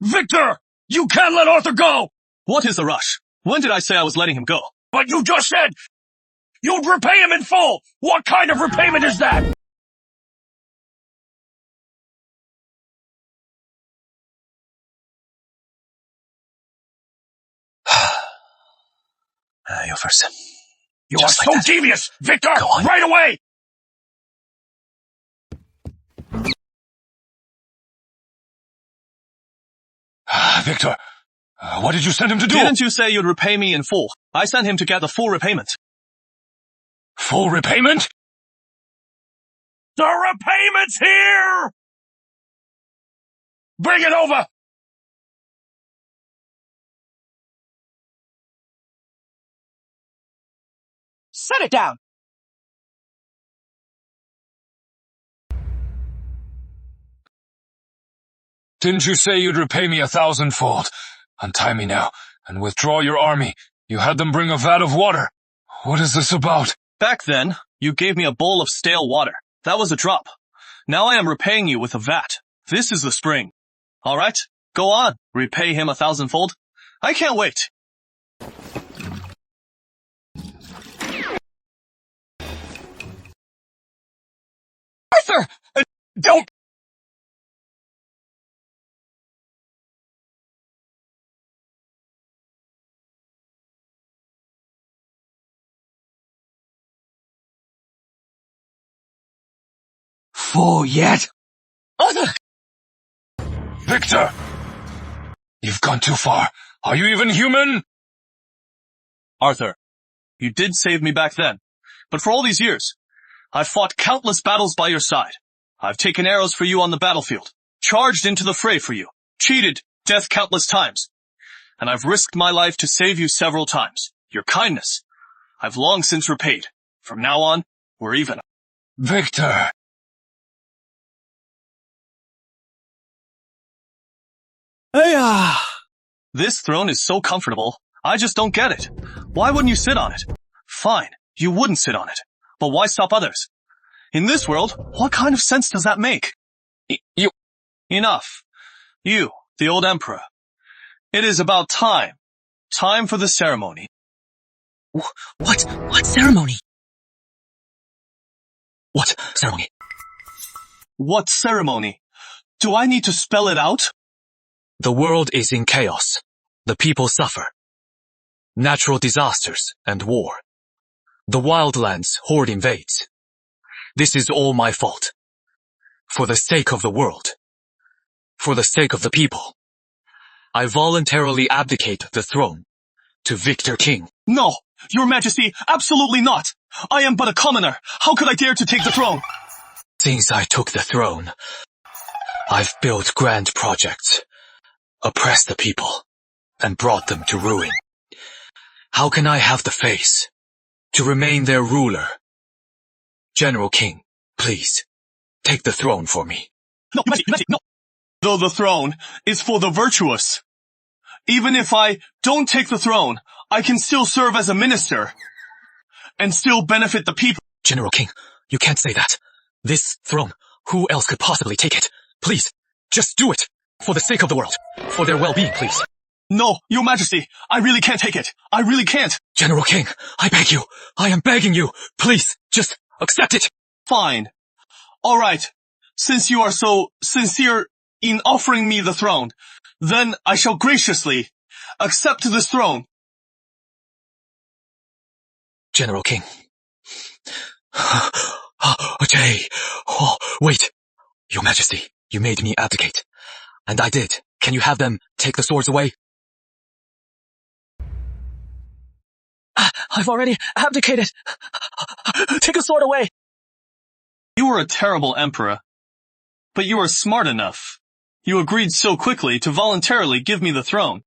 Victor! You can't let Arthur go! What is the rush? When did I say I was letting him go? But you just said you'd repay him in full! What kind of repayment is that? You first. You are so devious! Victor! Right away! Victor, what did you send him to do? Didn't you say you'd repay me in full? I sent him to get the full repayment. Full repayment? The repayment's here! Bring it over! Set it down. Didn't you say you'd repay me 1,000-fold? Untie me now, and withdraw your army. You had them bring a vat of water. What is this about? Back then, you gave me a bowl of stale water. That was a drop. Now I am repaying you with a vat. This is the spring. All right, go on. Repay him 1,000-fold. I can't wait. Arthur! Don't... Full yet? Arthur! Victor! You've gone too far. Are you even human? Arthur, you did save me back then. But for all these years, I've fought countless battles by your side. I've taken arrows for you on the battlefield, charged into the fray for you, cheated death countless times. And I've risked my life to save you several times. Your kindness, I've long since repaid. From now on, we're even. Victor! This throne is so comfortable, I just don't get it. Why wouldn't you sit on it? Fine, you wouldn't sit on it. But why stop others? In this world, what kind of sense does that make? You... Enough. You, the old emperor. It is about time. Time for the ceremony. What ceremony? What ceremony? What ceremony? Do I need to spell it out? The world is in chaos. The people suffer. Natural disasters and war. The wildlands horde invades. This is all my fault. For the sake of the world. For the sake of the people. I voluntarily abdicate the throne to Victor King. No, your majesty, absolutely not. I am but a commoner. How could I dare to take the throne? Since I took the throne, I've built grand projects, oppressed the people, and brought them to ruin. How can I have the face to remain their ruler? General King, please, take the throne for me. No, no. Though the throne is for the virtuous. Even if I don't take the throne, I can still serve as a minister and still benefit the people. General King, you can't say that. This throne, who else could possibly take it? Please, just do it. For the sake of the world. For their well-being, please. No, your majesty, I really can't take it. I really can't. General King, I beg you. I am begging you. Please, just accept it. Fine. All right. Since you are so sincere in offering me the throne, then I shall graciously accept this throne. General King. Wait. Your Majesty, you made me abdicate. And I did. Can you have them take the swords away? I've already abdicated. Take a sword away. You were a terrible emperor, but you were smart enough. You agreed so quickly to voluntarily give me the throne.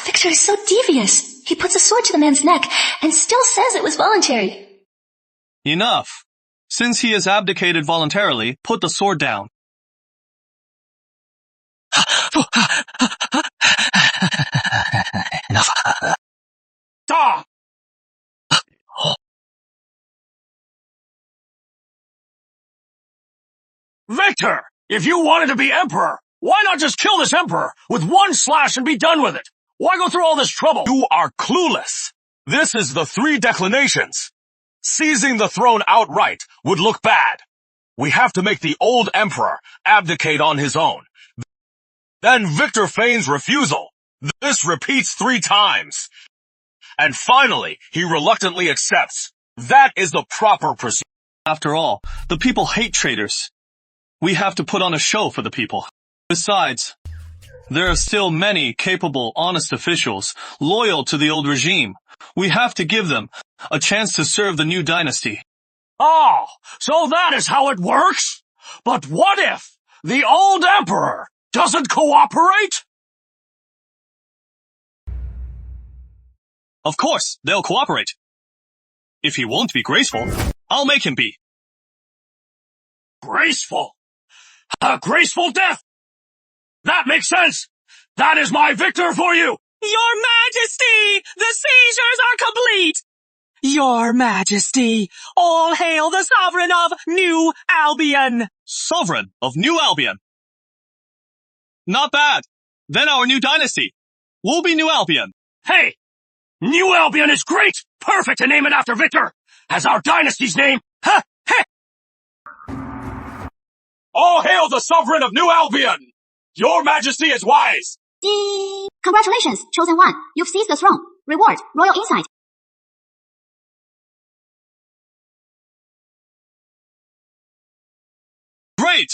Victor is so devious. He puts a sword to the man's neck and still says it was voluntary. Enough. Since he has abdicated voluntarily, put the sword down. Enough. Stop! Victor! If you wanted to be emperor, why not just kill this emperor with one slash and be done with it? Why go through all this trouble? You are clueless. This is the 3 declinations. Seizing the throne outright would look bad. We have to make the old emperor abdicate on his own. Then Victor feigns refusal. This repeats 3 times. And finally, he reluctantly accepts. That is the proper procedure. After all, the people hate traitors. We have to put on a show for the people. Besides, there are still many capable, honest officials loyal to the old regime. We have to give them a chance to serve the new dynasty. Oh, so that is how it works? But what if the old emperor doesn't cooperate? Of course, they'll cooperate. If he won't be graceful, I'll make him be. Graceful? A graceful death? That makes sense. That is my victor for you. Your Majesty, the seizures are complete. Your Majesty, all hail the sovereign of New Albion. Sovereign of New Albion. Not bad. Then our new dynasty will be New Albion. Hey, New Albion is great. Perfect to name it after Victor. As our dynasty's name. Ha! Heh! All hail the sovereign of New Albion! Your Majesty is wise! Congratulations, Chosen One. You've seized the throne. Reward, Royal Insight. Great!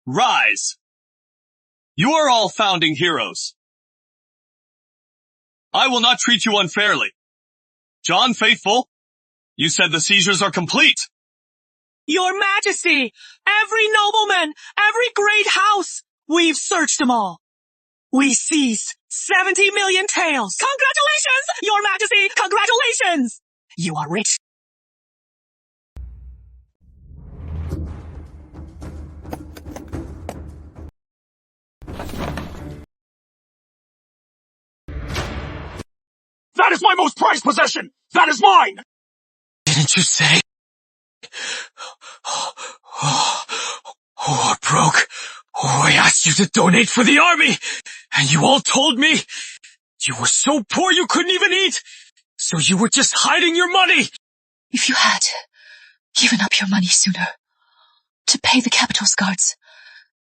Rise. You are all founding heroes. I will not treat you unfairly. John Faithful, You said the seizures are complete. Your Majesty, every nobleman, every great house, we've searched them all. We seized 70 million taels. Congratulations, Your Majesty, congratulations! You are rich. That is my most prized possession! That is mine! Didn't you say? War broke. I asked you to donate for the army, and you all told me you were so poor you couldn't even eat, so you were just hiding your money. If you had given up your money sooner to pay the capital's guards,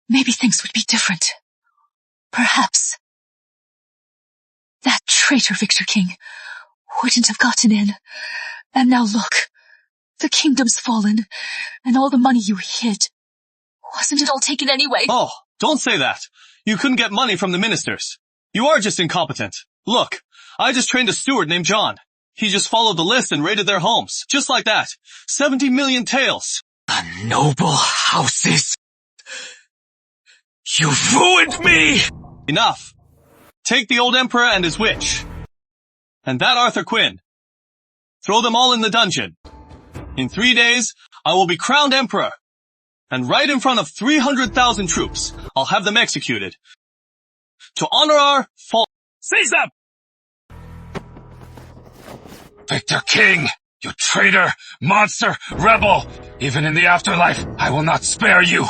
maybe things would be different. Perhaps that traitor Victor King wouldn't have gotten in. And now look, the kingdom's fallen, and all the money you hid. Wasn't it all taken anyway? Oh, don't say that. You couldn't get money from the ministers. You are just incompetent. Look, I just trained a steward named John. He just followed the list and raided their homes. Just like that. 70 million taels. The noble houses. You ruined me! Enough. Take the old emperor and his witch. And that Arthur Quinn. Throw them all in the dungeon. In 3 days, I will be crowned emperor. And right in front of 300,000 troops, I'll have them executed. To honor our fall. Seize them! Victor King, you traitor, monster, rebel! Even in the afterlife, I will not spare you!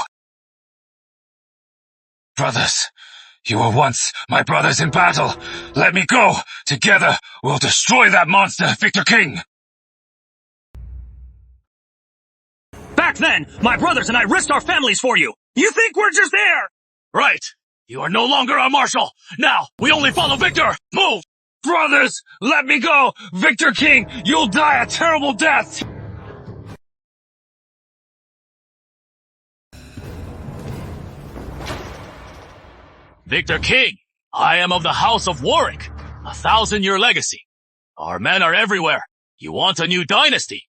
Brothers, you were once my brothers in battle. Let me go. Together, we'll destroy that monster, Victor King! Back then, my brothers and I risked our families for you. You think we're just there? Right. You are no longer our marshal. Now, we only follow Victor. Move! Brothers, let me go! Victor King, you'll die a terrible death! Victor King, I am of the House of Warwick, 1,000-year legacy. Our men are everywhere. You want a new dynasty?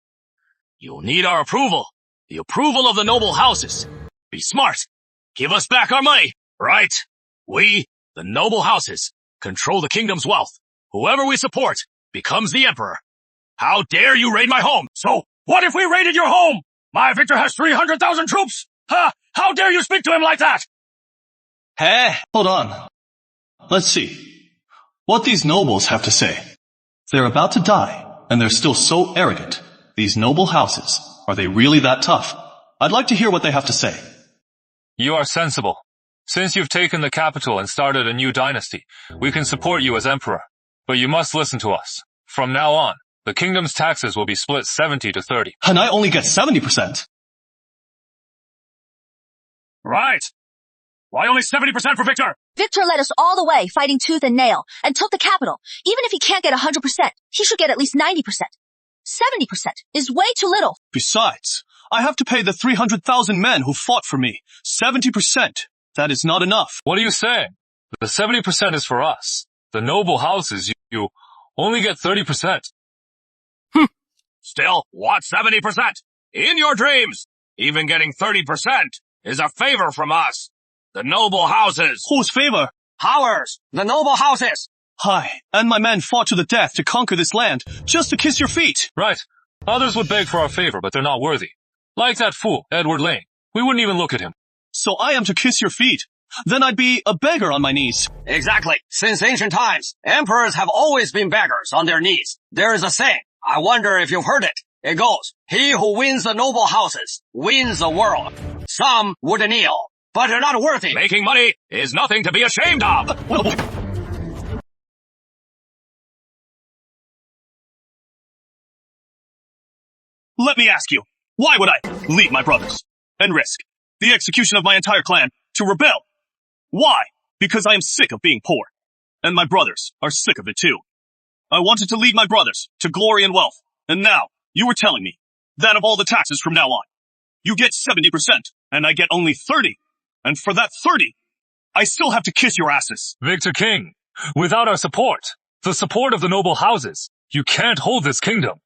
You'll need our approval. The approval of the noble houses. Be smart. Give us back our money. Right. We, the noble houses, control the kingdom's wealth. Whoever we support becomes the emperor. How dare you raid my home? So, what if we raided your home? My Victor has 300,000 troops. Huh? How dare you speak to him like that? Hey, hold on. Let's see what these nobles have to say. They're about to die, and they're still so arrogant. These noble houses, are they really that tough? I'd like to hear what they have to say. You are sensible. Since you've taken the capital and started a new dynasty, we can support you as emperor. But you must listen to us. From now on, the kingdom's taxes will be split 70 to 30. And I only get 70%. Right. Why only 70% for Victor? Victor led us all the way, fighting tooth and nail, and took the capital. Even if he can't get 100%, he should get at least 90%. 70% is way too little. Besides, I have to pay the 300,000 men who fought for me. 70%. That is not enough. What are you saying? The 70% is for us. The noble houses, you only get 30%. Still, what 70%? In your dreams, even getting 30% is a favor from us. The noble houses. Whose favor? Ours, the noble houses. Hi, and my men fought to the death to conquer this land, just to kiss your feet. Right. Others would beg for our favor, but they're not worthy. Like that fool, Edward Lane. We wouldn't even look at him. So I am to kiss your feet. Then I'd be a beggar on my knees. Exactly. Since ancient times, emperors have always been beggars on their knees. There is a saying. I wonder if you've heard it. It goes, he who wins the noble houses wins the world. Some would kneel, but they're not worthy. Making money is nothing to be ashamed of. Let me ask you, why would I leave my brothers and risk the execution of my entire clan to rebel? Why? Because I am sick of being poor, and my brothers are sick of it too. I wanted to lead my brothers to glory and wealth, and now you were telling me that of all the taxes from now on, you get 70%, and I get only 30. And for that 30, I still have to kiss your asses. Victor King, without our support, the support of the noble houses, you can't hold this kingdom.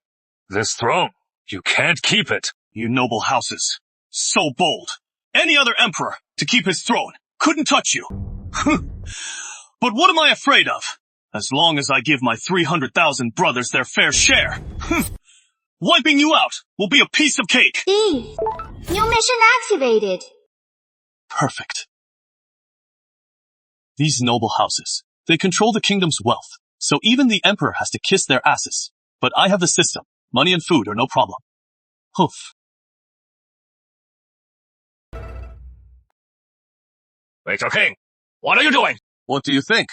This throne, you can't keep it. You noble houses. So bold. Any other emperor, to keep his throne, couldn't touch you. But what am I afraid of? As long as I give my 300,000 brothers their fair share. Wiping you out will be a piece of cake. E. New mission activated. Perfect. These noble houses, they control the kingdom's wealth, so even the emperor has to kiss their asses. But I have the system. Money and food are no problem. Hoof. Victor King, what are you doing? What do you think?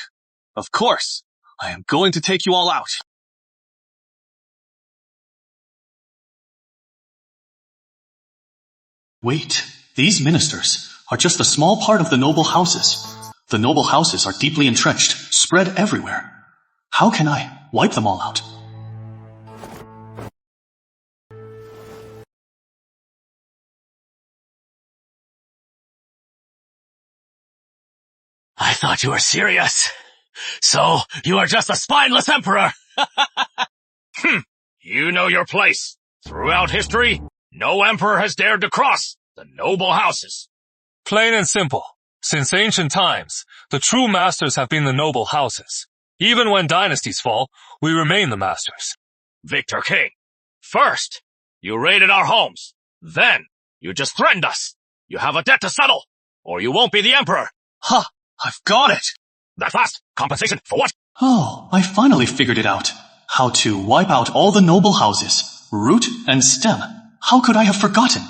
Of course, I am going to take you all out. Wait, these ministers are just a small part of the noble houses. The noble houses are deeply entrenched, spread everywhere. How can I wipe them all out? I thought you were serious. So, you are just a spineless emperor. You know your place. Throughout history, no emperor has dared to cross the noble houses. Plain and simple. Since ancient times, the true masters have been the noble houses. Even when dynasties fall, we remain the masters. Victor King, first, you raided our homes. Then, you just threatened us. You have a debt to settle, or you won't be the emperor. Ha! I've got it! That fast? Compensation for what? Oh, I finally figured it out. How to wipe out all the noble houses, root and stem. How could I have forgotten?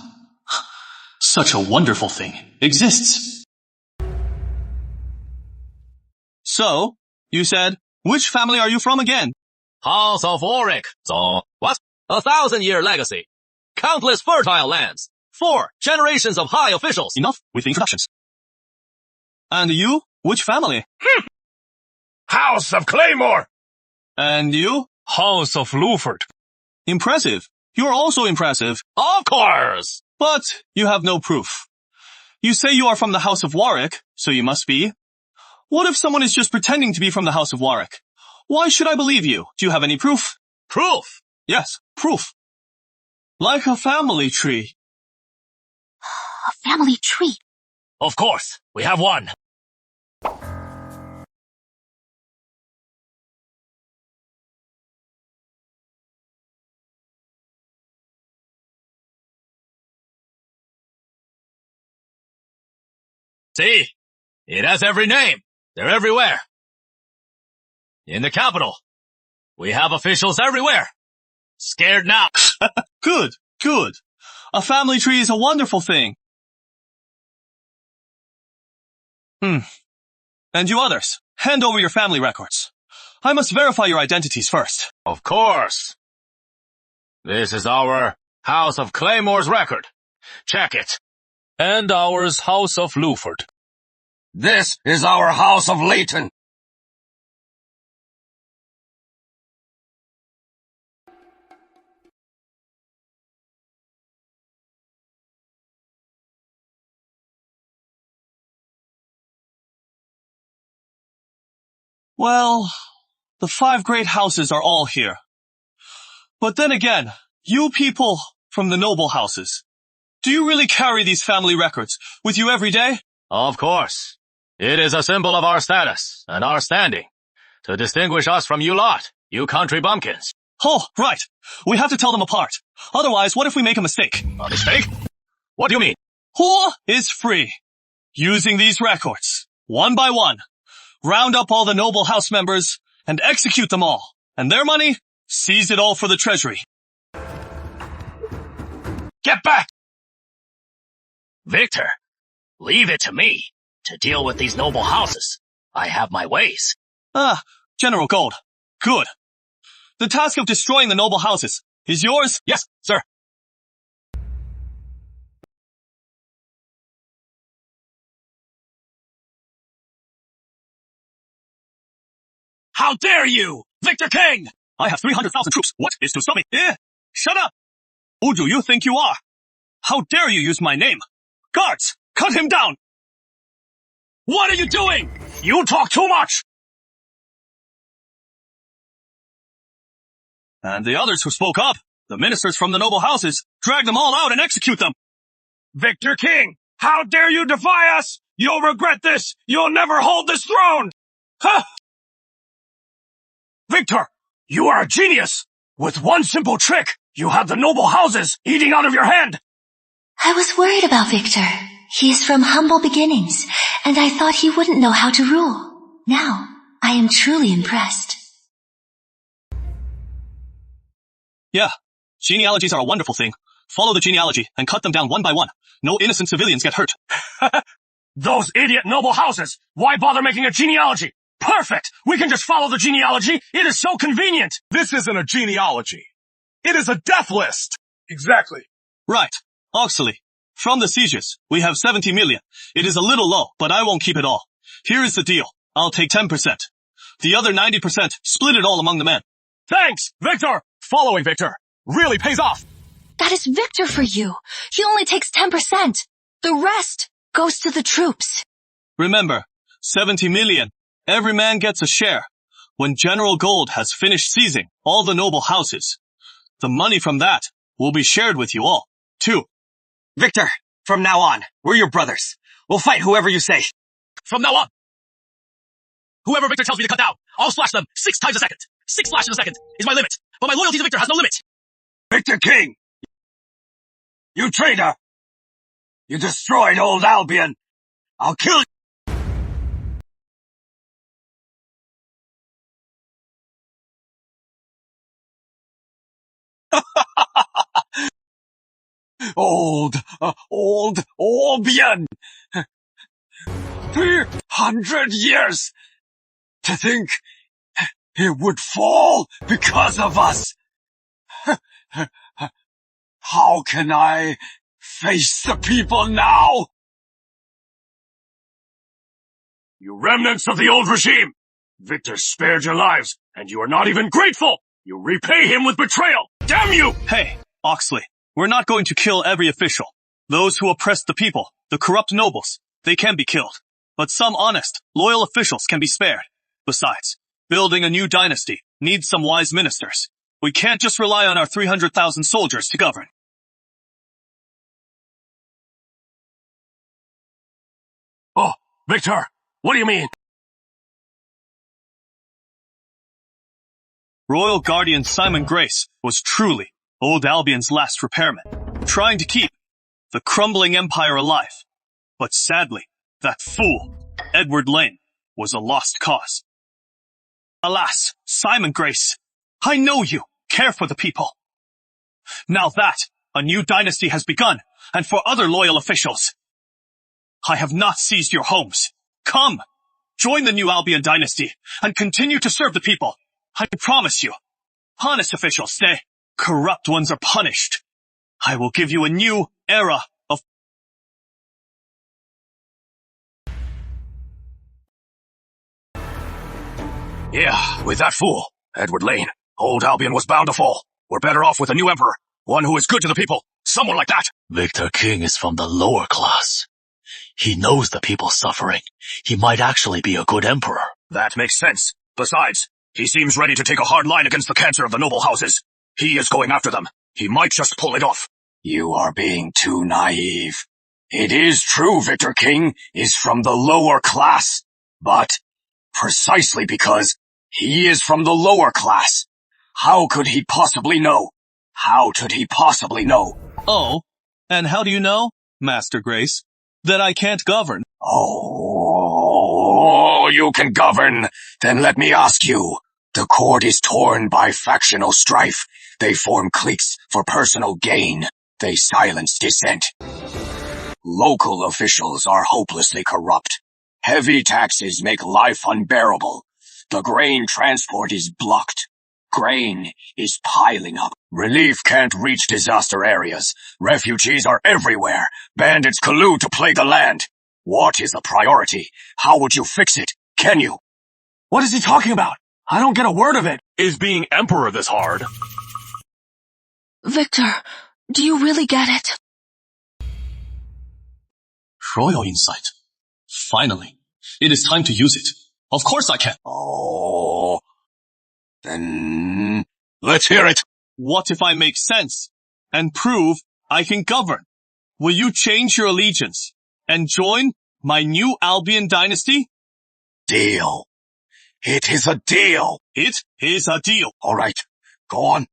Such a wonderful thing exists. So, you said, which family are you from again? House of Warwick. So, what? 1,000-year legacy. Countless fertile lands. 4 generations of high officials. Enough with the introductions. And you? Which family? House of Claymore! And you? House of Luford. Impressive. You're also impressive. Of course! But you have no proof. You say you are from the House of Warwick, so you must be. What if someone is just pretending to be from the House of Warwick? Why should I believe you? Do you have any proof? Proof? Yes, proof. Like a family tree. A family tree. Of course, we have one. See? It has every name. They're everywhere. In the capital. We have officials everywhere. Scared now. Good, good. A family tree is a wonderful thing. And you others, hand over your family records. I must verify your identities first. Of course. This is our House of Claymore's record. Check it. And ours House of Luford. This is our House of Leighton. Well, the 5 great houses are all here. But then again, you people from the noble houses, do you really carry these family records with you every day? Of course. It is a symbol of our status and our standing to distinguish us from you lot, you country bumpkins. Oh, right. We have to tell them apart. Otherwise, what if we make a mistake? A mistake? What do you mean? Who is free? Using these records, one by one, round up all the noble house members and execute them all. And their money, seize it all for the treasury. Get back! Victor, leave it to me to deal with these noble houses. I have my ways. Ah, General Gold. Good. The task of destroying the noble houses is yours? Yes, sir. How dare you, Victor King! I have 300,000 troops. What is to stop me? Shut up! Who do you think you are? How dare you use my name? Guards, cut him down! What are you doing? You talk too much! And the others who spoke up, The ministers from the noble houses, drag them all out and execute them. Victor King, how dare you defy us? You'll regret this. You'll never hold this throne. Huh? Victor, you are a genius. With one simple trick, you have the noble houses eating out of your hand. I was worried about Victor. He is from humble beginnings, and I thought he wouldn't know how to rule. Now, I am truly impressed. Yeah, genealogies are a wonderful thing. Follow the genealogy and cut them down one by one. No innocent civilians get hurt. Those idiot noble houses! Why bother making a genealogy? Perfect! We can just follow the genealogy. It is so convenient. This isn't a genealogy. It is a death list. Exactly. Right. Oxley. From the sieges, we have 70 million. It is a little low, but I won't keep it all. Here is the deal. I'll take 10%. The other 90%, split it all among the men. Thanks, Victor! Following Victor really pays off. That is Victor for you. He only takes 10%. The rest goes to the troops. Remember, 70 million. Every man gets a share. When General Gold has finished seizing all the noble houses, the money from that will be shared with you all, too. Victor, from now on, we're your brothers. We'll fight whoever you say. From now on, whoever Victor tells me to cut down, I'll slash them 6 times a second. 6 slashes a second is my limit, but my loyalty to Victor has no limit. Victor King! You traitor! You destroyed old Albion! I'll kill you! Old Albion! 300 years! To think it would fall because of us! How can I face the people now? You remnants of the old regime! Victor spared your lives, and you are not even grateful! You repay him with betrayal! Damn you! Hey, Oxley, we're not going to kill every official. Those who oppress the people, the corrupt nobles, they can be killed. But some honest, loyal officials can be spared. Besides, building a new dynasty needs some wise ministers. We can't just rely on our 300,000 soldiers to govern. Oh, Victor, what do you mean? Royal Guardian Simon Grace was truly old Albion's last repairman, trying to keep the crumbling empire alive. But sadly, that fool, Edward Lane, was a lost cause. Alas, Simon Grace, I know you care for the people. Now that a new dynasty has begun, and for other loyal officials, I have not seized your homes. Come, join the new Albion dynasty, and continue to serve the people. I promise you, honest officials stay, corrupt ones are punished. I will give you a new era of... Yeah, with that fool, Edward Lane, old Albion was bound to fall. We're better off with a new emperor, one who is good to the people, someone like that. Victor King is from the lower class. He knows the people suffering. He might actually be a good emperor. That makes sense. Besides, he seems ready to take a hard line against the cancer of the noble houses. He is going after them. He might just pull it off. You are being too naive. It is true Victor King is from the lower class, but precisely because he is from the lower class, how could he possibly know? How could he possibly know? Oh, and how do you know, Master Grace, that I can't govern? Oh, you can govern. Then let me ask you. The court is torn by factional strife. They form cliques for personal gain. They silence dissent. Local officials are hopelessly corrupt. Heavy taxes make life unbearable. The grain transport is blocked. Grain is piling up. Relief can't reach disaster areas. Refugees are everywhere. Bandits collude to plague the land. What is the priority? How would you fix it? Can you? What is he talking about? I don't get a word of it. Is being emperor this hard? Victor, do you really get it? Royal insight. Finally, it is time to use it. Of course I can. Oh, then let's hear it. What if I make sense and prove I can govern? Will you change your allegiance and join my new Albion dynasty? Deal. It is a deal. It is a deal. All right, go on.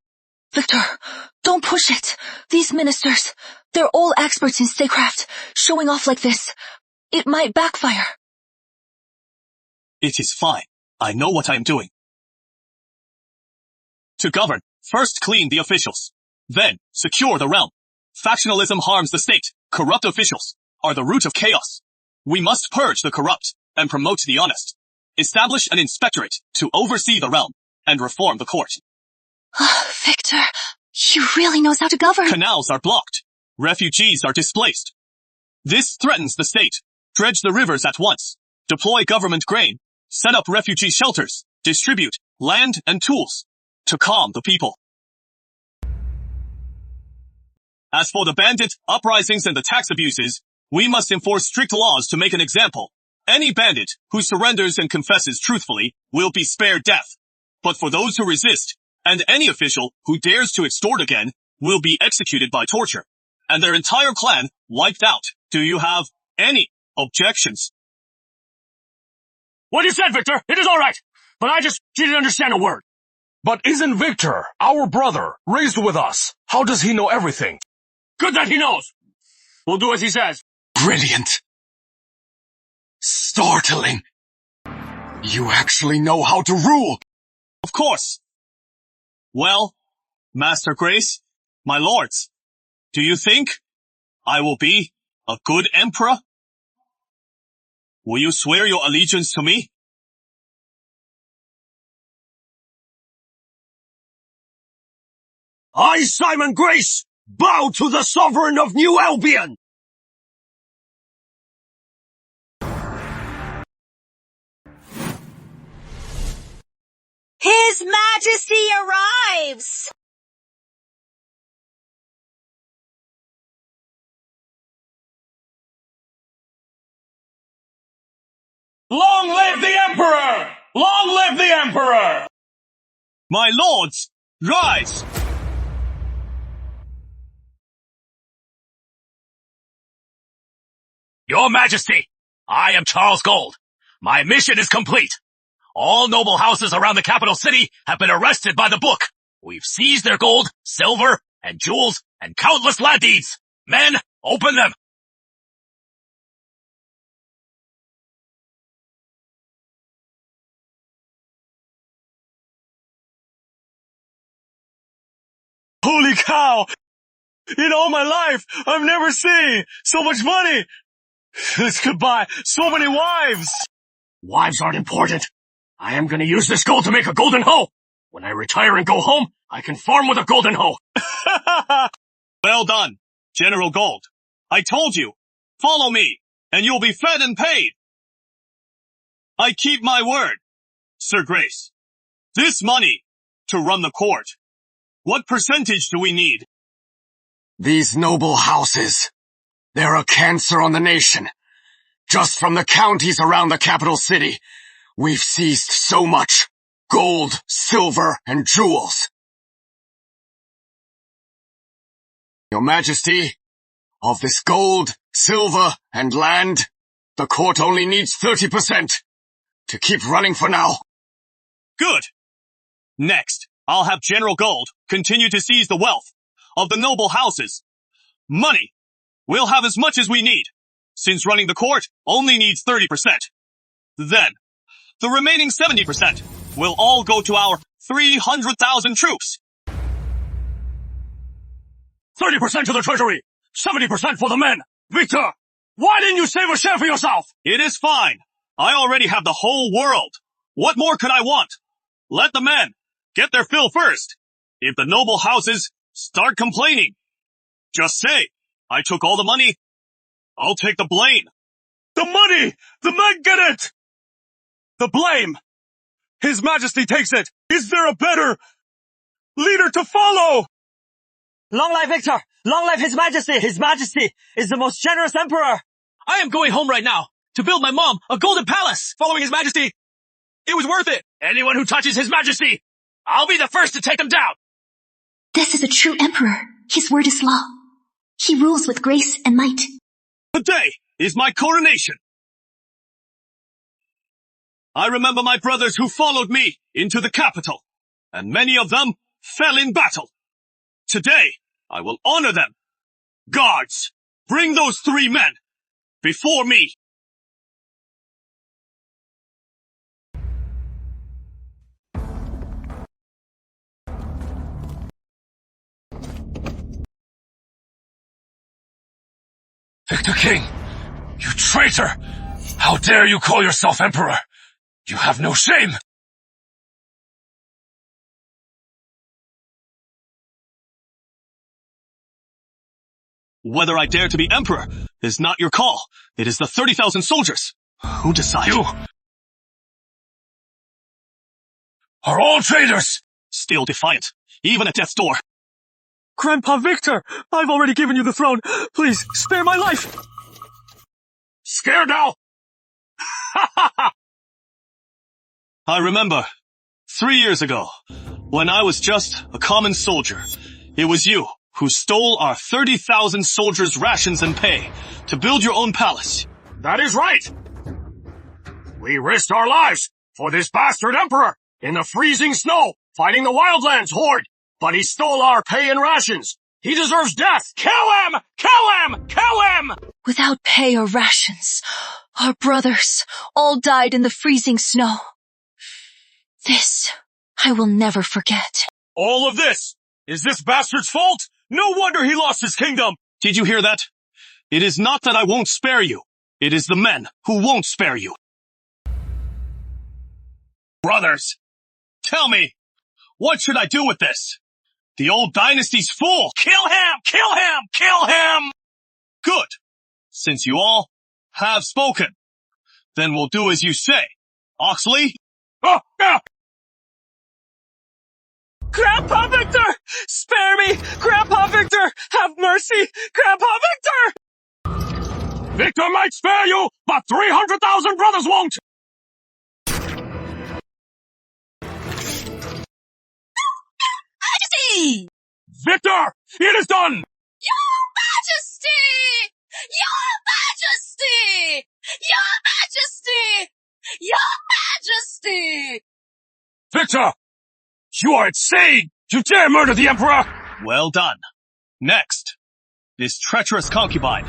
Victor, don't push it. These ministers, they're all experts in statecraft. Showing off like this, it might backfire. It is fine. I know what I am doing. To govern, first clean the officials. Then secure the realm. Factionalism harms the state. Corrupt officials are the root of chaos. We must purge the corrupt and promote the honest. Establish an inspectorate to oversee the realm and reform the court. Victor, he really knows how to govern. Canals are blocked. Refugees are displaced. This threatens the state. Dredge the rivers at once. Deploy government grain. Set up refugee shelters. Distribute land and tools to calm the people. As for the bandit uprisings and the tax abuses, we must enforce strict laws to make an example. Any bandit who surrenders and confesses truthfully will be spared death. But for those who resist, and any official who dares to extort again, will be executed by torture, and their entire clan wiped out. Do you have any objections? What you said, Victor, it is all right. But I just didn't understand a word. But isn't Victor, our brother, raised with us? How does he know everything? Good that he knows. We'll do as he says. Brilliant. Startling. You actually know how to rule. Of course. Well, Master Grace, my lords, do you think I will be a good emperor? Will you swear your allegiance to me? I, Simon Grace, bow to the sovereign of New Albion. His Majesty arrives! Long live the Emperor! Long live the Emperor! My lords, rise! Your Majesty, I am Charles Gold. My mission is complete. All noble houses around the capital city have been arrested by the book. We've seized their gold, silver, and jewels, and countless land deeds. Men, open them. Holy cow! In all my life, I've never seen so much money! This could buy so many wives! Wives aren't important. I am gonna use this gold to make a golden hoe. When I retire and go home, I can farm with a golden hoe. Well done, General Gold. I told you, follow me, and you'll be fed and paid. I keep my word, Sir Grace. This money to run the court. What percentage do we need? These noble houses, they're a cancer on the nation. Just from the counties around the capital city, we've seized so much gold, silver, and jewels. Your Majesty, of this gold, silver, and land, the court only needs 30% to keep running for now. Good. Next, I'll have General Gold continue to seize the wealth of the noble houses. Money. We'll have as much as we need, since running the court only needs 30%. Then, the remaining 70% will all go to our 300,000 troops. 30% to the treasury, 70% for the men. Victor, why didn't you save a share for yourself? It is fine. I already have the whole world. What more could I want? Let the men get their fill first. If the noble houses start complaining, just say, I took all the money. I'll take the blame. The money! The men get it! The blame! His Majesty takes it! Is there a better leader to follow? Long life Victor! Long life His Majesty! His Majesty is the most generous emperor! I am going home right now to build my mom a golden palace following His Majesty. It was worth it. Anyone who touches His Majesty, I'll be the first to take them down. This is a true emperor. His word is law. He rules with grace and might. Today is my coronation. I remember my brothers who followed me into the capital, and many of them fell in battle. Today, I will honor them. Guards, bring those 3 men before me. Victor King, you traitor! How dare you call yourself emperor? You have no shame! Whether I dare to be emperor is not your call. It is the 30,000 soldiers who decide. You are all traitors! Still defiant, even at death's door. Grandpa Victor, I've already given you the throne. Please, spare my life. Scared now? I remember 3 years ago, when I was just a common soldier. It was you who stole our 30,000 soldiers' rations and pay to build your own palace. That is right. We risked our lives for this bastard emperor in the freezing snow fighting the Wildlands horde. But he stole our pay and rations. He deserves death. Kill him! Kill him! Kill him! Without pay or rations, our brothers all died in the freezing snow. This I will never forget. All of this is this bastard's fault? No wonder he lost his kingdom. Did you hear that? It is not that I won't spare you. It is the men who won't spare you. Brothers, tell me, what should I do with this? The old dynasty's full. Kill him! Kill him! Kill him! Good. Since you all have spoken, then we'll do as you say. Oxley? Oh, yeah. Grandpa Victor! Spare me! Grandpa Victor! Have mercy! Grandpa Victor! Victor might spare you, but 300,000 brothers won't! Majesty! Victor! It is done! Your Majesty! Your Majesty! Your Majesty! Your Majesty! Victor! You are insane! You dare murder the Emperor! Well done. Next, this treacherous concubine.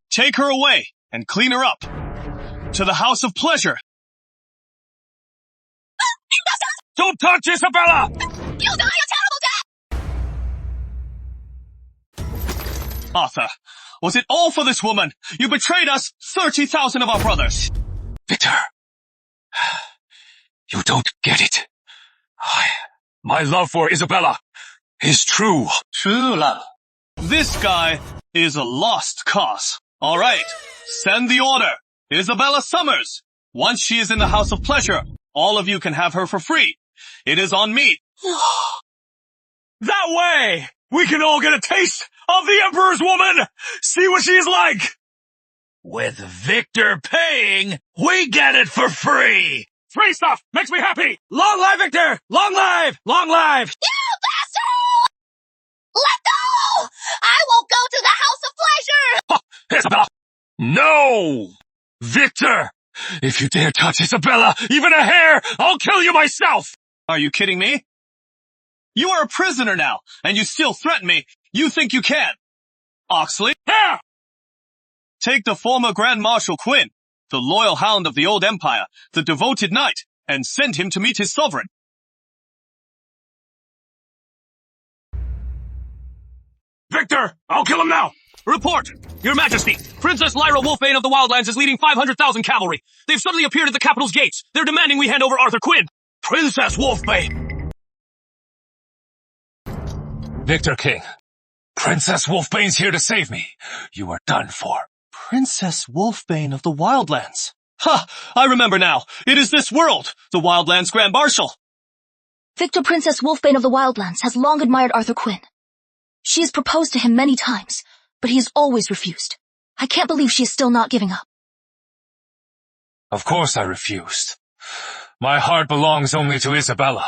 Take her away and clean her up. To the House of Pleasure. Don't touch Isabella! You'll die a terrible death! Arthur, was it all for this woman? You betrayed us, 30,000 of our brothers. Victor, you don't get it. My love for Isabella is true. True love. This guy is a lost cause. All right, send the order. Isabella Summers. Once she is in the House of Pleasure, all of you can have her for free. It is on me. That way, we can all get a taste of the Emperor's woman. See what she's like. With Victor paying, we get it for free. Free stuff makes me happy. Long live Victor. Long live. Long live. You bastard! Let go! I won't go to the House of Pleasure! Isabella! No! Victor! If you dare touch Isabella, even a hair, I'll kill you myself! Are you kidding me? You are a prisoner now, and you still threaten me. You think you can? Oxley? Here! Take the former Grand Marshal Quinn, the loyal hound of the old empire, the devoted knight, and send him to meet his sovereign. Victor! I'll kill him now! Report! Your Majesty! Princess Lyra Wolfbane of the Wildlands is leading 500,000 cavalry. They've suddenly appeared at the capital's gates. They're demanding we hand over Arthur Quinn. Princess Wolfbane! Victor King, Princess Wolfbane's here to save me. You are done for. Princess Wolfbane of the Wildlands. Ha! I remember now. It is this world, the Wildlands Grand Marshal. Victor Princess Wolfbane of the Wildlands has long admired Arthur Quinn. She has proposed to him many times, but he has always refused. I can't believe she is still not giving up. Of course I refused. My heart belongs only to Isabella.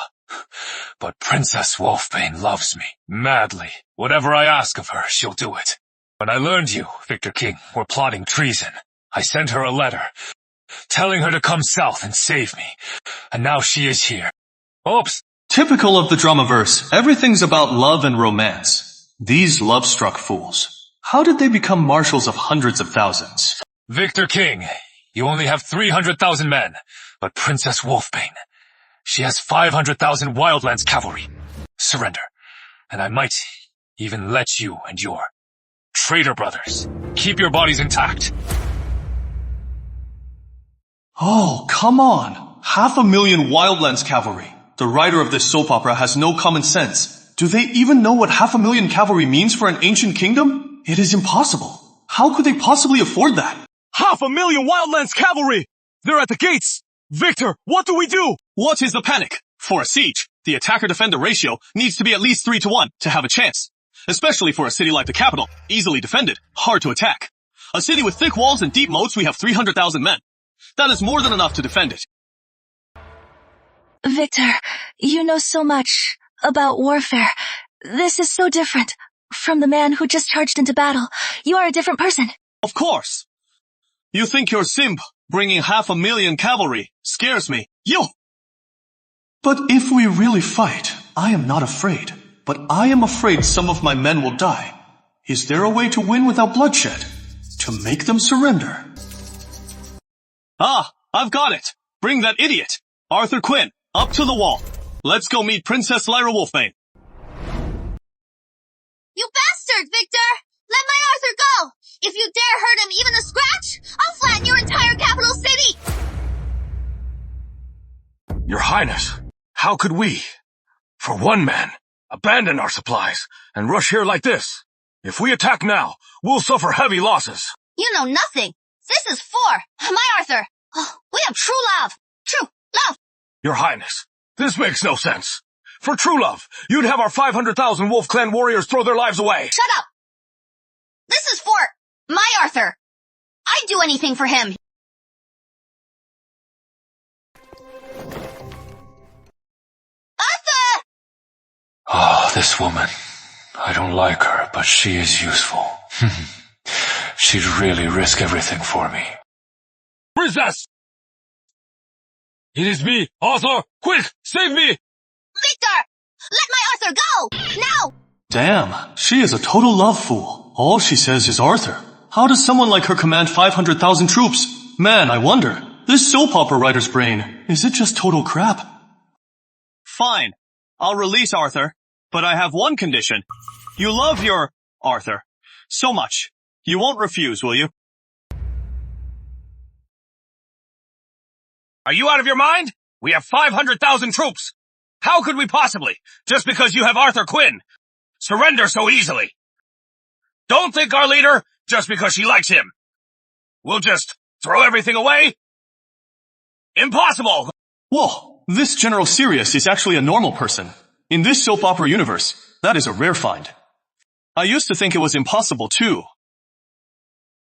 But Princess Wolfbane loves me, madly. Whatever I ask of her, she'll do it. When I learned you, Victor King, were plotting treason, I sent her a letter, telling her to come south and save me. And now she is here. Oops. Typical of the Dramaverse, everything's about love and romance. These love-struck fools. How did they become marshals of hundreds of thousands? Victor King, you only have 300,000 men, but Princess Wolfbane, she has 500,000 Wildlands cavalry. Surrender, and I might even let you and your traitor brothers keep your bodies intact. Oh, come on. 500,000 Wildlands cavalry. The writer of this soap opera has no common sense. Do they even know what 500,000 cavalry means for an ancient kingdom? It is impossible. How could they possibly afford that? 500,000 Wildlands cavalry! They're at the gates! Victor, what do we do? What is the panic? For a siege, the attacker-defender ratio needs to be at least 3-1 to have a chance. Especially for a city like the capital, easily defended, hard to attack. A city with thick walls and deep moats, we have 300,000 men. That is more than enough to defend it. Victor, you know so much about warfare. This is so different from the man who just charged into battle. You are a different person. Of course. You think your simp bringing 500,000 cavalry scares me. You! But if we really fight, I am not afraid. But I am afraid some of my men will die. Is there a way to win without bloodshed? To make them surrender? Ah, I've got it. Bring that idiot, Arthur Quinn, up to the wall. Let's go meet Princess Lyra Wolfbane. You bastard, Victor! Let my Arthur go! If you dare hurt him even a scratch, I'll flatten your entire capital city! Your Highness, how could we, for one man, abandon our supplies and rush here like this? If we attack now, we'll suffer heavy losses. You know nothing. This is for my Arthur. Oh, we have true love. True love. Your Highness, this makes no sense. For true love, you'd have our 500,000 Wolf Clan warriors throw their lives away. Shut up. This is for my Arthur. I'd do anything for him. Arthur! Oh, this woman. I don't like her, but she is useful. She'd really risk everything for me. Princess! It is me, Arthur! Quick, save me! Victor! Let my Arthur go! Now! Damn, she is a total love fool. All she says is Arthur. How does someone like her command 500,000 troops? Man, I wonder. This soap opera writer's brain, is it just total crap? Fine. I'll release Arthur, but I have one condition. You love your Arthur so much. You won't refuse, will you? Are you out of your mind? We have 500,000 troops. How could we possibly, just because you have Arthur Quinn, surrender so easily? Don't think our leader, just because she likes him, we'll just throw everything away? Impossible! Whoa, this General Sirius is actually a normal person. In this soap opera universe, that is a rare find. I used to think it was impossible too.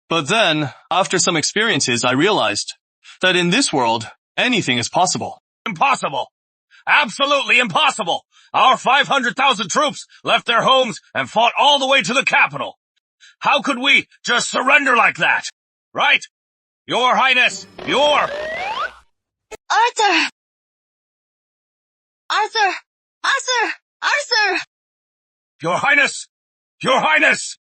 But then, after some experiences, I realized that in this world, anything is possible. Impossible! Absolutely impossible! Our 500,000 troops left their homes and fought all the way to the capital. How could we just surrender like that? Right? Your Highness, your... Arthur! Arthur! Arthur! Arthur! Your Highness! Your Highness!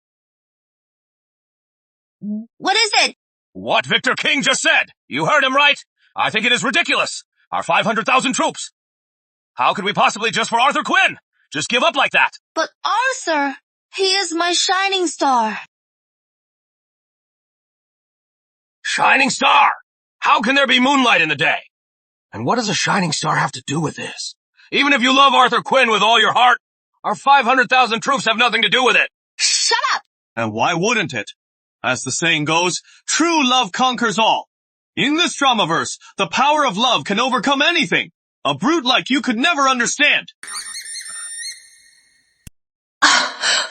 What is it? What Victor King just said. You heard him right. I think it is ridiculous. Our 500,000 troops. How could we possibly just for Arthur Quinn? Just give up like that. But Arthur, he is my shining star. Shining star? How can there be moonlight in the day? And what does a shining star have to do with this? Even if you love Arthur Quinn with all your heart, our 500,000 troops have nothing to do with it. Shut up! And why wouldn't it? As the saying goes, true love conquers all. In this Dramaverse, the power of love can overcome anything. A brute like you could never understand.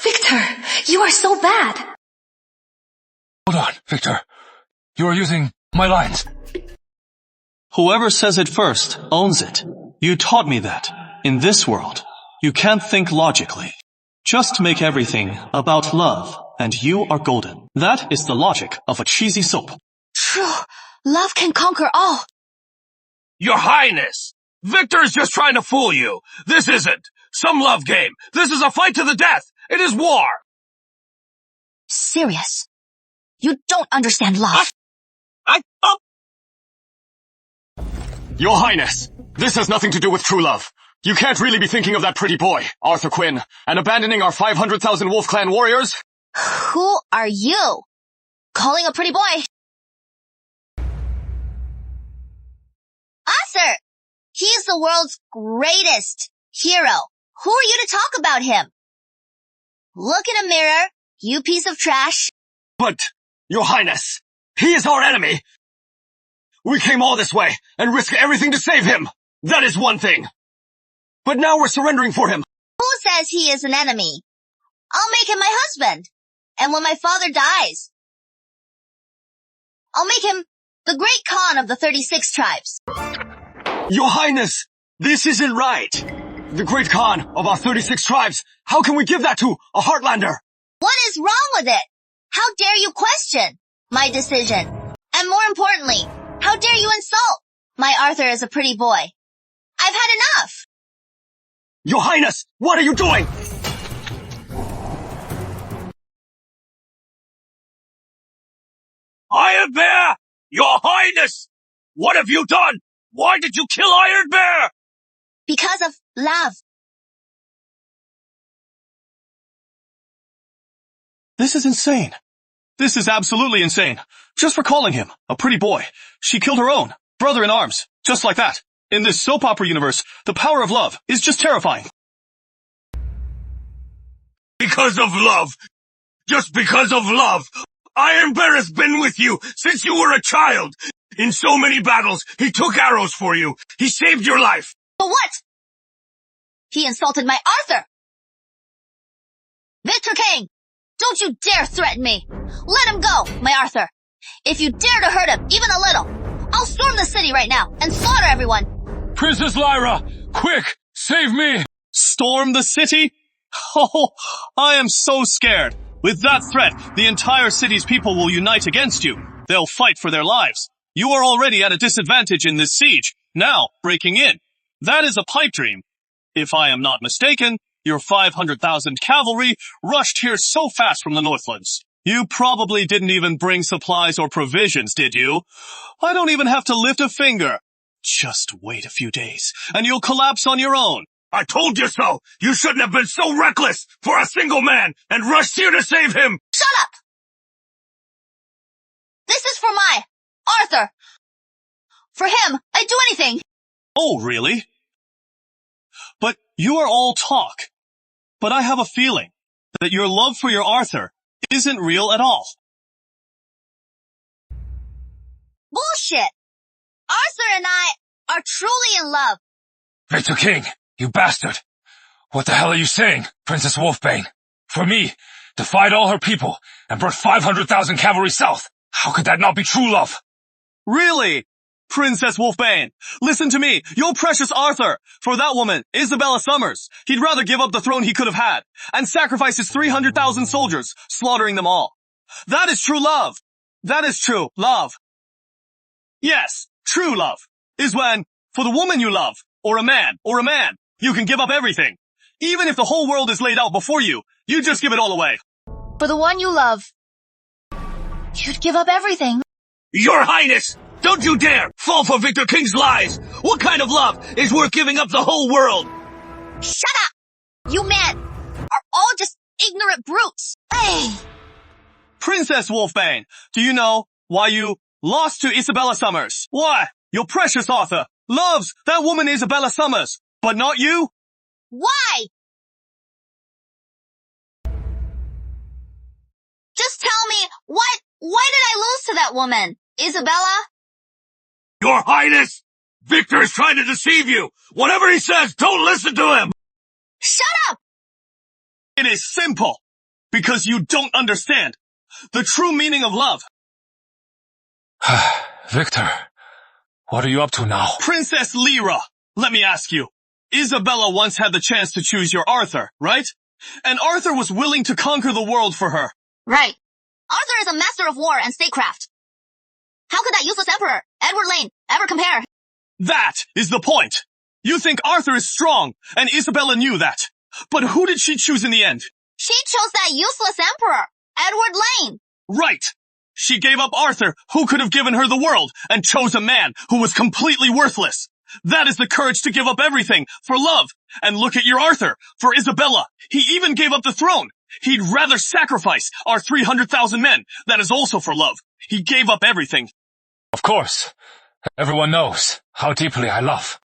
Victor, you are so bad. Hold on, Victor. You are using my lines. Whoever says it first owns it. You taught me that. In this world, you can't think logically. Just make everything about love, and you are golden. That is the logic of a cheesy soap. True. Love can conquer all. Your Highness! Victor is just trying to fool you. This isn't some love game. This is a fight to the death. It is war. Serious. You don't understand love. Your Highness, this has nothing to do with true love. You can't really be thinking of that pretty boy, Arthur Quinn, and abandoning our 500,000 Wolf Clan warriors. Who are you? Calling a pretty boy? Arthur! He's the world's greatest hero. Who are you to talk about him? Look in a mirror, you piece of trash. But, Your Highness, he is our enemy. We came all this way and risked everything to save him. That is one thing. But now we're surrendering for him. Who says he is an enemy? I'll make him my husband. And when my father dies, I'll make him the great Khan of the 36 tribes. Your Highness, this isn't right. The great Khan of our 36 tribes, how can we give that to a Heartlander? What is wrong with it? How dare you question my decision? And more importantly, how dare you insult my Arthur as a pretty boy? I've had enough. Your Highness, what are you doing? Iron Bear! Your Highness! What have you done? Why did you kill Iron Bear? Because of love. This is insane. This is absolutely insane. Just for calling him a pretty boy, she killed her own brother in arms, just like that. In this soap opera universe, the power of love is just terrifying. Because of love. Just because of love. Iron Bear has been with you since you were a child. In so many battles, he took arrows for you. He saved your life. But what? He insulted my Arthur. Victor King, don't you dare threaten me. Let him go, my Arthur. If you dare to hurt him, even a little, I'll storm the city right now and slaughter everyone. Princess Lyra, quick, save me. Storm the city? Oh, I am so scared. With that threat, the entire city's people will unite against you. They'll fight for their lives. You are already at a disadvantage in this siege. Now, breaking in. That is a pipe dream. If I am not mistaken, your 500,000 cavalry rushed here so fast from the Northlands. You probably didn't even bring supplies or provisions, did you? I don't even have to lift a finger. Just wait a few days, and you'll collapse on your own. I told you so. You shouldn't have been so reckless for a single man and rushed here to save him. Shut up! This is for my Arthur. For him, I'd do anything. Oh, really? But you are all talk. But I have a feeling that your love for your Arthur isn't real at all. Bullshit! Arthur and I are truly in love. Victor King, you bastard. What the hell are you saying, Princess Wolfbane? For me, defied all her people and brought 500,000 cavalry south. How could that not be true love? Really? Princess Wolfbane, listen to me, your precious Arthur. For that woman, Isabella Summers, he'd rather give up the throne he could have had and sacrifice his 300,000 soldiers, slaughtering them all. That is true love. That is true love. Yes, true love is when, for the woman you love, or a man, you can give up everything. Even if the whole world is laid out before you, you just give it all away. For the one you love, you'd give up everything. Your Highness! Don't you dare fall for Victor King's lies! What kind of love is worth giving up the whole world? Shut up! You men are all just ignorant brutes. Hey! Princess Wolfbane, do you know why you lost to Isabella Summers? Why? Your precious Arthur loves that woman Isabella Summers, but not you? Why? Just tell me, why did I lose to that woman? Isabella? Your Highness! Victor is trying to deceive you! Whatever he says, don't listen to him! Shut up! It is simple. Because you don't understand the true meaning of love. Victor, what are you up to now? Princess Lyra, let me ask you, Isabella once had the chance to choose your Arthur, right? And Arthur was willing to conquer the world for her. Right. Arthur is a master of war and statecraft. How could that useless emperor, Edward Lane, ever compare? That is the point. You think Arthur is strong, and Isabella knew that. But who did she choose in the end? She chose that useless emperor, Edward Lane. Right. She gave up Arthur, who could have given her the world, and chose a man who was completely worthless. That is the courage to give up everything for love. And look at your Arthur, for Isabella. He even gave up the throne. He'd rather sacrifice our 300,000 men. That is also for love. He gave up everything. Of course. Everyone knows how deeply I love.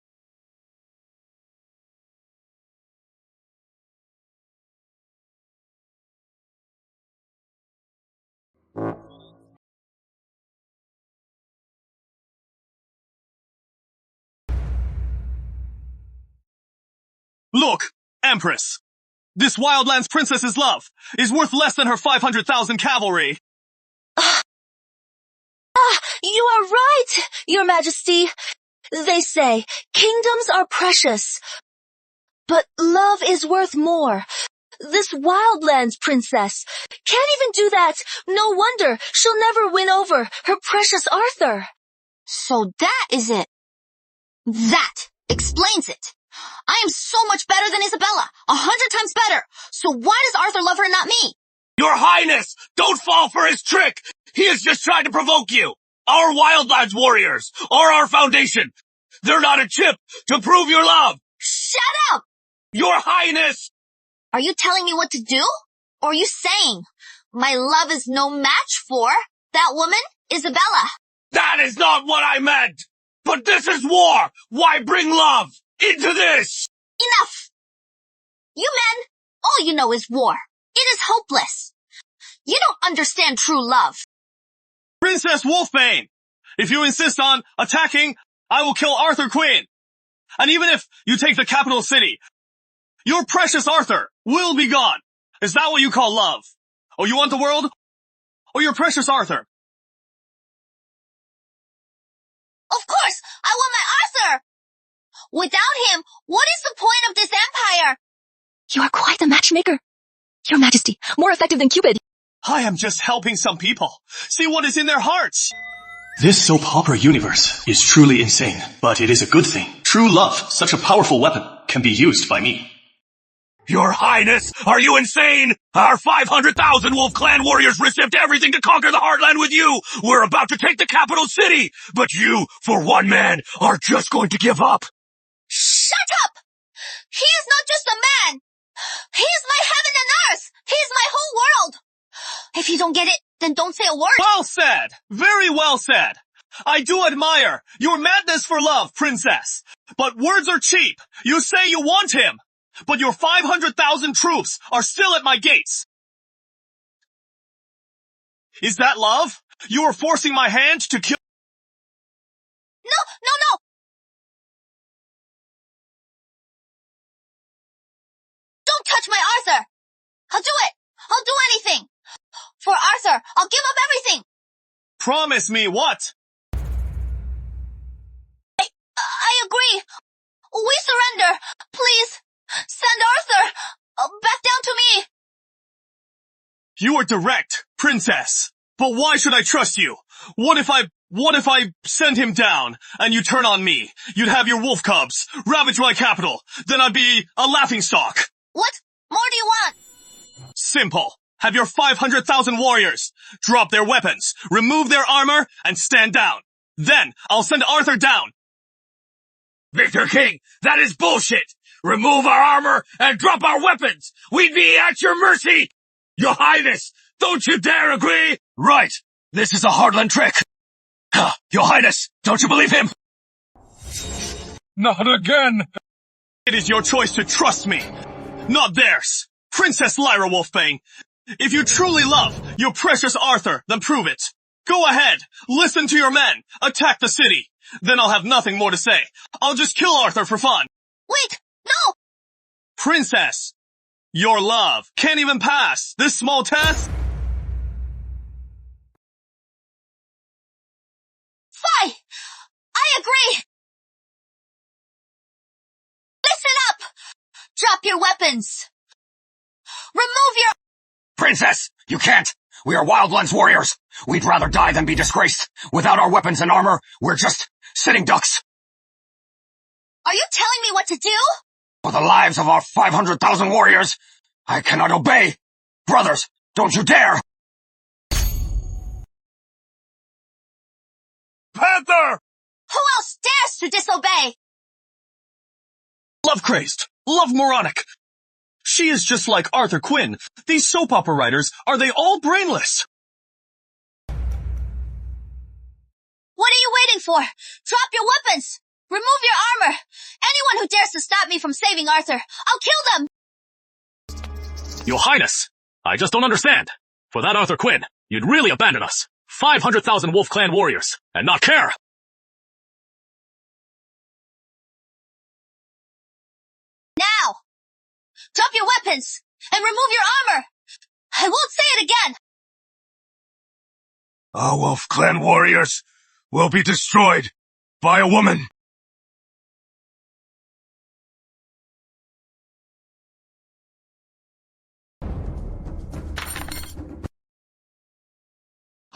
Look, Empress. This Wildlands princess's love is worth less than her 500,000 cavalry. You are right, Your Majesty. They say kingdoms are precious, but love is worth more. This Wildlands princess can't even do that. No wonder she'll never win over her precious Arthur. So that is it. That explains it. I am so much better than Isabella, 100 times better. So why does Arthur love her and not me? Your Highness, don't fall for his trick. He is just trying to provoke you. Our Wildlands warriors are our foundation. They're not a chip to prove your love. Shut up! Your Highness! Are you telling me what to do? Or are you saying my love is no match for that woman, Isabella? That is not what I meant. But this is war. Why bring love into this? Enough! You men, all you know is war. It is hopeless. You don't understand true love. Princess Wolfbane, if you insist on attacking, I will kill Arthur Quinn. And even if you take the capital city, your precious Arthur will be gone. Is that what you call love? Or you want the world? Or your precious Arthur? Of course, I want my Arthur! Without him, what is the point of this empire? You are quite the matchmaker. Your Majesty, more effective than Cupid. I am just helping some people. See what is in their hearts. This soap opera universe is truly insane, but it is a good thing. True love, such a powerful weapon, can be used by me. Your Highness, are you insane? Our 500,000 Wolf Clan warriors risked everything to conquer the Heartland with you. We're about to take the capital city, but you, for one man, are just going to give up. Shut up! He is not just a man. He is my heaven and earth. He is my whole world. If you don't get it, then don't say a word. Well said! Very well said! I do admire your madness for love, princess. But words are cheap. You say you want him. But your 500,000 troops are still at my gates. Is that love? You are forcing my hand to kill— No! Don't touch my Arthur! I'll do it! I'll do anything! For Arthur, I'll give up everything! Promise me what? I agree! We surrender! Please! Send Arthur! Back down to me! You are direct, princess. But why should I trust you? What if I send him down, and you turn on me? You'd have your wolf cubs, ravage my capital, then I'd be a laughingstock. What more do you want? Simple. Have your 500,000 warriors drop their weapons, remove their armor, and stand down. Then I'll send Arthur down. Victor King, that is bullshit! Remove our armor and drop our weapons! We'd be at your mercy! Your Highness, don't you dare agree! Right, this is a Heartland trick. Your Highness, don't you believe him? Not again! It is your choice to trust me, not theirs. Princess Lyra Wolfbane, if you truly love your precious Arthur, then prove it. Go ahead, listen to your men, attack the city. Then I'll have nothing more to say. I'll just kill Arthur for fun. Wait, no! Princess, your love can't even pass this small test. Fine! I agree! Listen Drop your weapons! Remove your— Princess, you can't! We are Wildlands warriors! We'd rather die than be disgraced! Without our weapons and armor, we're just sitting ducks! Are you telling me what to do? For the lives of our 500,000 warriors, I cannot obey! Brothers, don't you dare! Panther! Who else dares to disobey? Love crazed. Love moronic. She is just like Arthur Quinn. These soap opera writers, are they all brainless? What are you waiting for? Drop your weapons! Remove your armor! Anyone who dares to stop me from saving Arthur, I'll kill them! Your Highness, I just don't understand. For that Arthur Quinn, you'd really abandon us. 500,000 Wolf Clan warriors, and not care. Now! Drop your weapons! And remove your armor! I won't say it again! Our Wolf Clan warriors will be destroyed by a woman.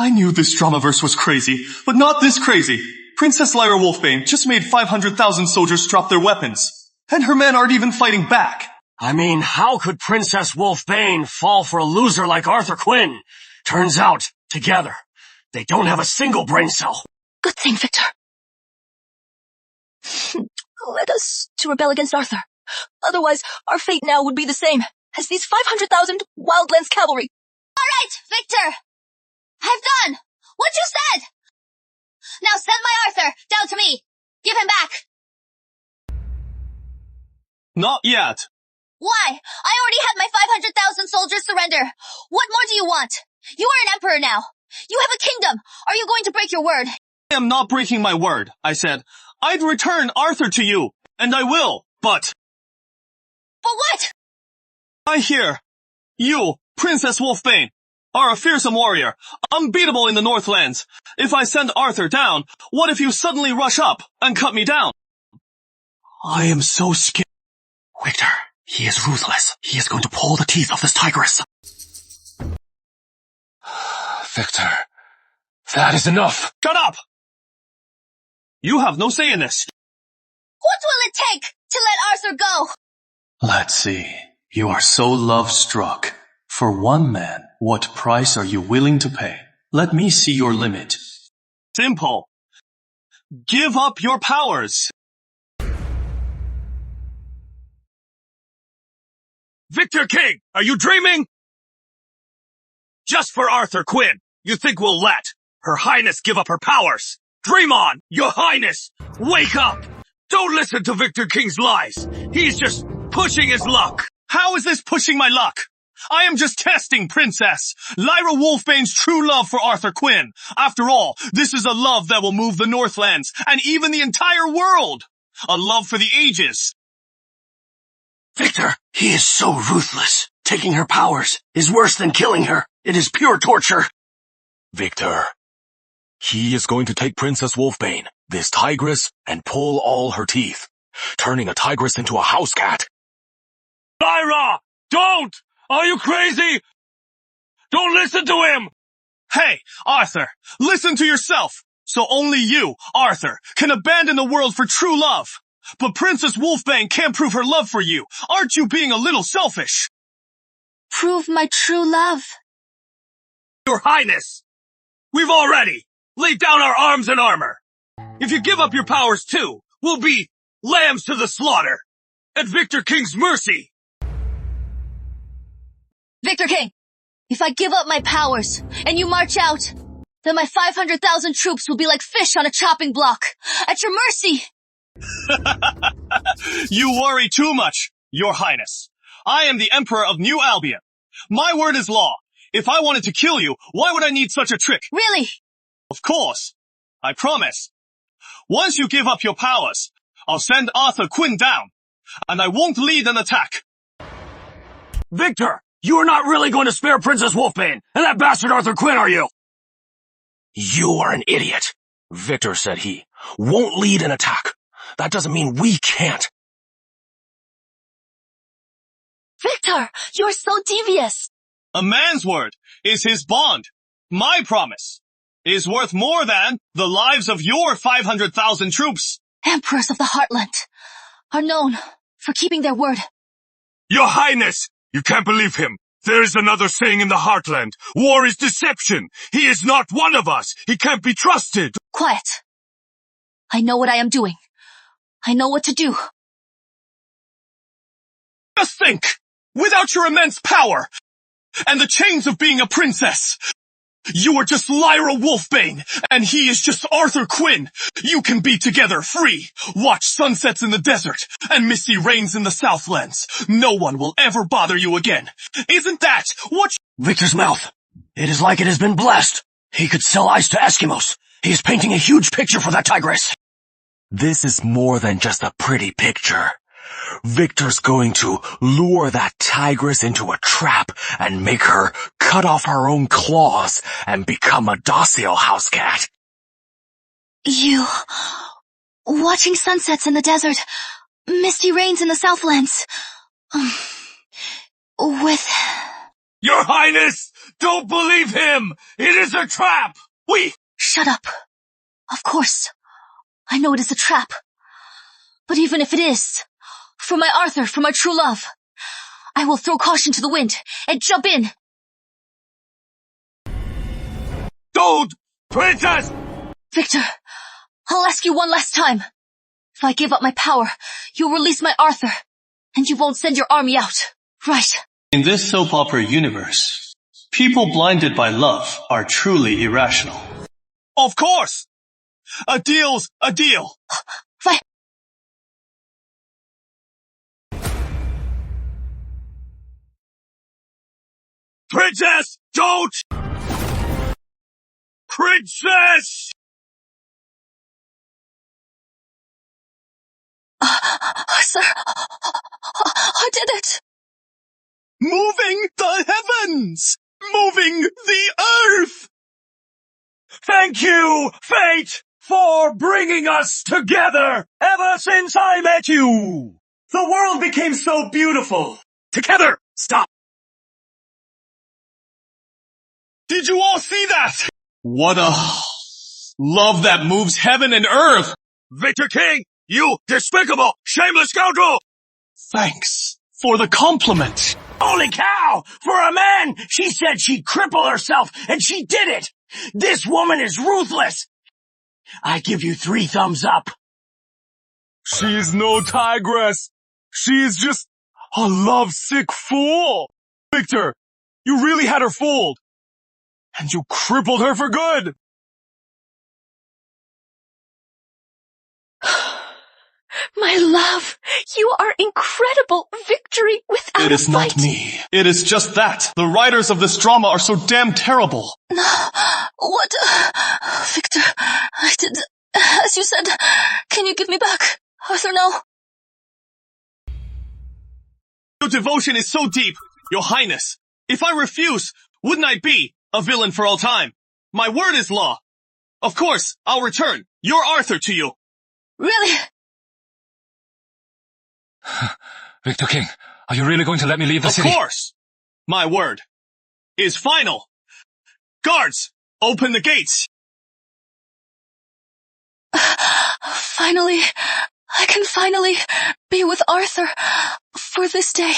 I knew this Dramaverse was crazy, but not this crazy. Princess Lyra Wolfbane just made 500,000 soldiers drop their weapons. And her men aren't even fighting back. I mean, how could Princess Wolfbane fall for a loser like Arthur Quinn? Turns out, together, they don't have a single brain cell. Good thing, Victor. Led us to rebel against Arthur. Otherwise, our fate now would be the same as these 500,000 Wildlands cavalry. All right, Victor! I've done what you said! Now send my Arthur down to me. Give him back. Not yet. Why? I already had my 500,000 soldiers surrender. What more do you want? You are an emperor now. You have a kingdom. Are you going to break your word? I am not breaking my word. I said, I'd return Arthur to you, and I will, but... But what? I hear you, Princess Wolfbane, are a fearsome warrior, unbeatable in the Northlands. If I send Arthur down, what if you suddenly rush up and cut me down? I am so scared. Victor, he is ruthless. He is going to pull the teeth off this tigress. Victor, that is enough. Shut up! You have no say in this. What will it take to let Arthur go? Let's see. You are so love-struck. For one man, what price are you willing to pay? Let me see your limit. Simple. Give up your powers. Victor King, are you dreaming? Just for Arthur Quinn, you think we'll let Her Highness give up her powers? Dream on, Your Highness! Wake up! Don't listen to Victor King's lies. He's just pushing his luck. How is this pushing my luck? I am just testing, Princess. Lyra Wolfbane's true love for Arthur Quinn. After all, this is a love that will move the Northlands and even the entire world. A love for the ages. Victor, he is so ruthless. Taking her powers is worse than killing her. It is pure torture. Victor, he is going to take Princess Wolfbane, this tigress, and pull all her teeth, turning a tigress into a house cat. Lyra! Don't! Are you crazy? Don't listen to him! Hey, Arthur, listen to yourself. So only you, Arthur, can abandon the world for true love. But Princess Wolfbane can't prove her love for you. Aren't you being a little selfish? Prove my true love. Your Highness, we've already laid down our arms and armor. If you give up your powers too, we'll be lambs to the slaughter. At Victor King's mercy. Victor King, if I give up my powers and you march out, then my 500,000 troops will be like fish on a chopping block. At your mercy. You worry too much, Your Highness. I am the Emperor of New Albion. My word is law. If I wanted to kill you, why would I need such a trick? Really? Of course. I promise. Once you give up your powers, I'll send Arthur Quinn down, and I won't lead an attack. Victor, you are not really going to spare Princess Wolfbane and that bastard Arthur Quinn, are you? You are an idiot. Victor, said he, won't lead an attack. That doesn't mean we can't. Victor, you're so devious. A man's word is his bond. My promise is worth more than the lives of your 500,000 troops. Emperors of the Heartland are known for keeping their word. Your Highness, you can't believe him. There is another saying in the Heartland. War is deception. He is not one of us. He can't be trusted. Quiet. I know what I am doing. I know what to do. Just think! Without your immense power and the chains of being a princess, you are just Lyra Wolfbane, and he is just Arthur Quinn. You can be together, free, watch sunsets in the desert, and misty rains in the Southlands. No one will ever bother you again. Isn't that what Victor's mouth. It is like it has been blessed. He could sell ice to Eskimos. He is painting a huge picture for that tigress. This is more than just a pretty picture. Victor's going to lure that tigress into a trap and make her cut off her own claws and become a docile house cat. You... watching sunsets in the desert, misty rains in the Southlands. With... Your Highness, don't believe him. It is a trap. Shut up. Of course. I know it is a trap. But even if it is, for my Arthur, for my true love, I will throw caution to the wind and jump in. Don't! Princess! Victor, I'll ask you one last time. If I give up my power, you'll release my Arthur, and you won't send your army out. Right. In this soap opera universe, people blinded by love are truly irrational. Of course! A deal's a deal. Right. Princess, don't! Princess! Sir, I did it. Moving the heavens! Moving the earth! Thank you, Fate, for bringing us together. Ever since I met you, the world became so beautiful. Together! Stop! Did you all see that? What a love that moves heaven and earth! Victor King, you despicable, shameless scoundrel! Thanks for the compliment. Holy cow! For a man, she said she'd cripple herself, and she did it! This woman is ruthless! I give you 3 thumbs up. She's no tigress. She's just a lovesick fool. Victor, you really had her fooled. And you crippled her for good. My love, you are incredible. Victory without It is a fight. not me. It is just that. The writers of this drama are so damn terrible. No, what? Victor, I did, as you said. Can you give me back Arthur now? Your devotion is so deep, Your Highness. If I refuse, wouldn't I be a villain for all time? My word is law. Of course, I'll return your Arthur to you. Really? Victor King, are you really going to let me leave the city? Of course. My word is final. Guards, open the gates. Finally, I can finally be with Arthur. For this day,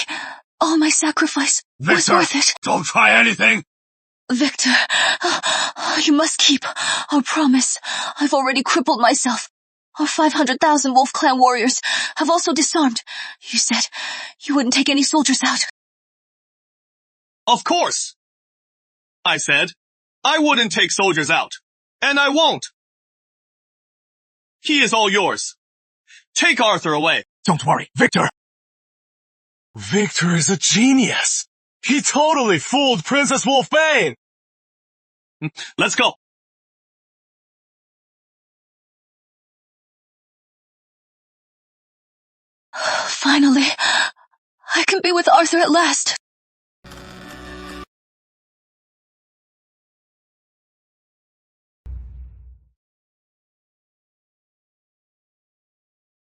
all my sacrifice was worth it. Don't try anything. Victor, you must keep our promise. I've already crippled myself. Our 500,000 Wolf Clan warriors have also disarmed. You said you wouldn't take any soldiers out. Of course. I said I wouldn't take soldiers out. And I won't. He is all yours. Take Arthur away. Don't worry, Victor. Victor is a genius. He totally fooled Princess Wolfbane. Let's go. Finally, I can be with Arthur at last.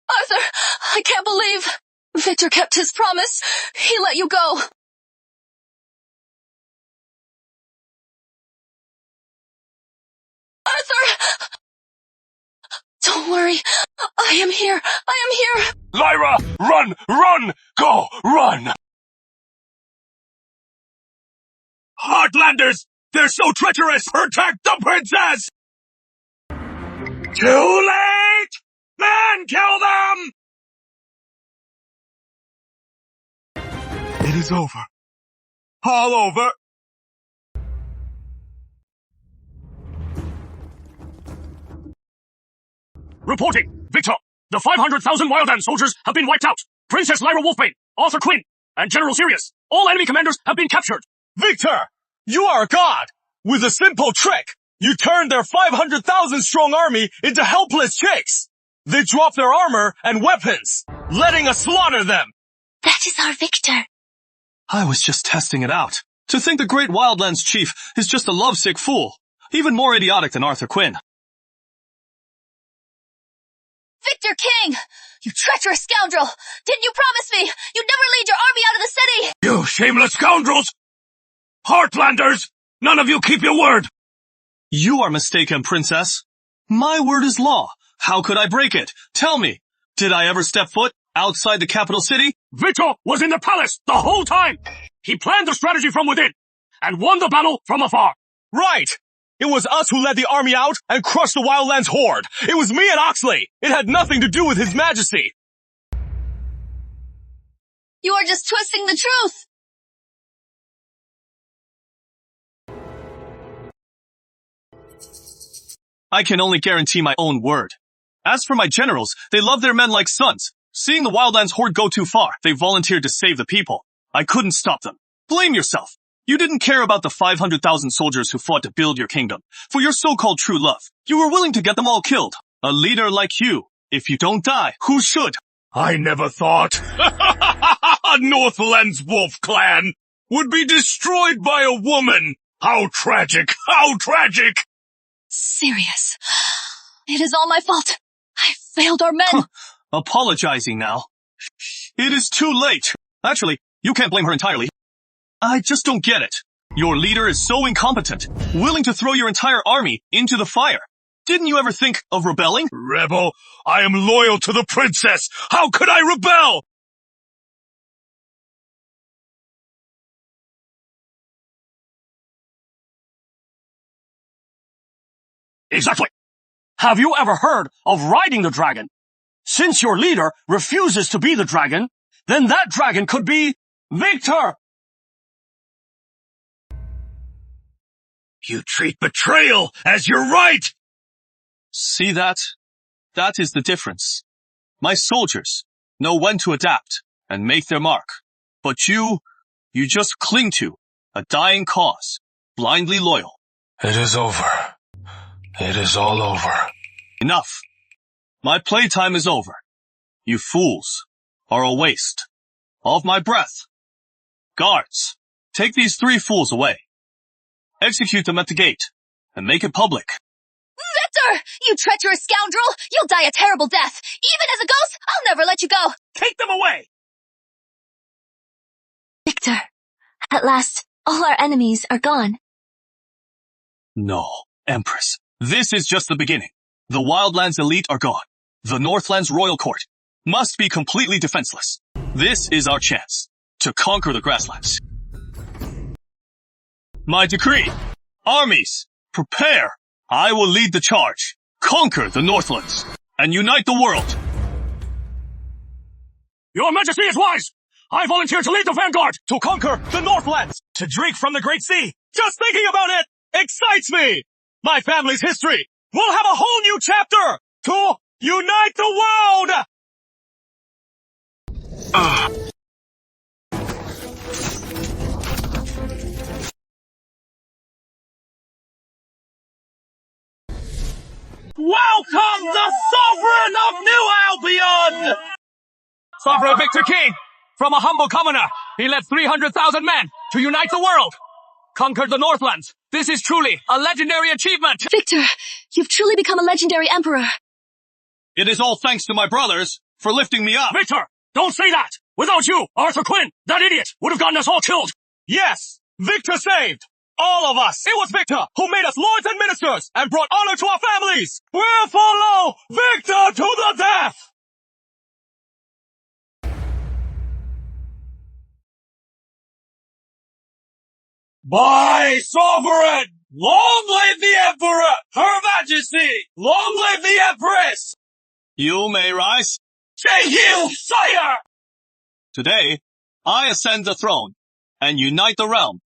Arthur, I can't believe... Victor kept his promise. He let you go. Arthur! Don't worry. I am here. I am here. Lyra! Run! Run! Go! Run! Heartlanders! They're so treacherous! Protect the princess! Too late! Man, kill them! It is over. All over. Reporting! Victor! The 500,000 Wildland soldiers have been wiped out! Princess Lyra Wolfbane, Arthur Quinn, and General Sirius! All enemy commanders have been captured! Victor! You are a god! With a simple trick, you turned their 500,000 strong army into helpless chicks! They dropped their armor and weapons, letting us slaughter them! That is our Victor. I was just testing it out. To think the great Wildlands chief is just a lovesick fool. Even more idiotic than Arthur Quinn. Victor King! You treacherous scoundrel! Didn't you promise me you'd never lead your army out of the city? You shameless scoundrels! Heartlanders! None of you keep your word! You are mistaken, princess. My word is law. How could I break it? Tell me, did I ever step foot outside the capital city? Victor was in the palace the whole time! He planned the strategy from within, and won the battle from afar! Right! It was us who led the army out and crushed the Wildlands horde. It was me and Oxley. It had nothing to do with His Majesty. You are just twisting the truth. I can only guarantee my own word. As for my generals, they love their men like sons. Seeing the Wildlands horde go too far, they volunteered to save the people. I couldn't stop them. Blame yourself. You didn't care about the 500,000 soldiers who fought to build your kingdom. For your so-called true love, you were willing to get them all killed. A leader like you. If you don't die, who should? I never thought Northland's wolf clan would be destroyed by a woman. How tragic! How tragic! Sirius. It is all my fault. I failed our men. Apologizing now. It is too late. Actually, you can't blame her entirely. I just don't get it. Your leader is so incompetent, willing to throw your entire army into the fire. Didn't you ever think of rebelling? Rebel? I am loyal to the princess. How could I rebel? Exactly. Have you ever heard of riding the dragon? Since your leader refuses to be the dragon, then that dragon could be Victor! You treat betrayal as your right! See that? That is the difference. My soldiers know when to adapt and make their mark. But you just cling to a dying cause, blindly loyal. It is over. It is all over. Enough. My playtime is over. You fools are a waste of my breath. Guards, take these 3 fools away. Execute them at the gate and make it public. Victor! You treacherous scoundrel! You'll die a terrible death! Even as a ghost, I'll never let you go! Take them away! Victor, at last, all our enemies are gone. No, Empress. This is just the beginning. The Wildlands elite are gone. The Northland's royal court must be completely defenseless. This is our chance to conquer the grasslands. My decree! Armies, prepare! I will lead the charge, conquer the Northlands, and unite the world. Your Majesty is wise! I volunteer to lead the vanguard! To conquer the Northlands! To drink from the Great Sea! Just thinking about it excites me! My family's history will have a whole new chapter to unite the world! Welcome the Sovereign of New Albion! Sovereign Victor King, from a humble commoner, he led 300,000 men to unite the world, conquered the Northlands. This is truly a legendary achievement. Victor, you've truly become a legendary emperor. It is all thanks to my brothers for lifting me up. Victor, Don't say that! Without you, Arthur Quinn, that idiot, would have gotten us all killed! Yes! Victor saved! All of us! It was Victor who made us lords and ministers and brought honor to our families! We'll follow Victor to the death! By sovereign! Long live the Emperor! Her Majesty! Long live the Empress! You may rise. Say you, sire! Today, I ascend the throne and unite the realm.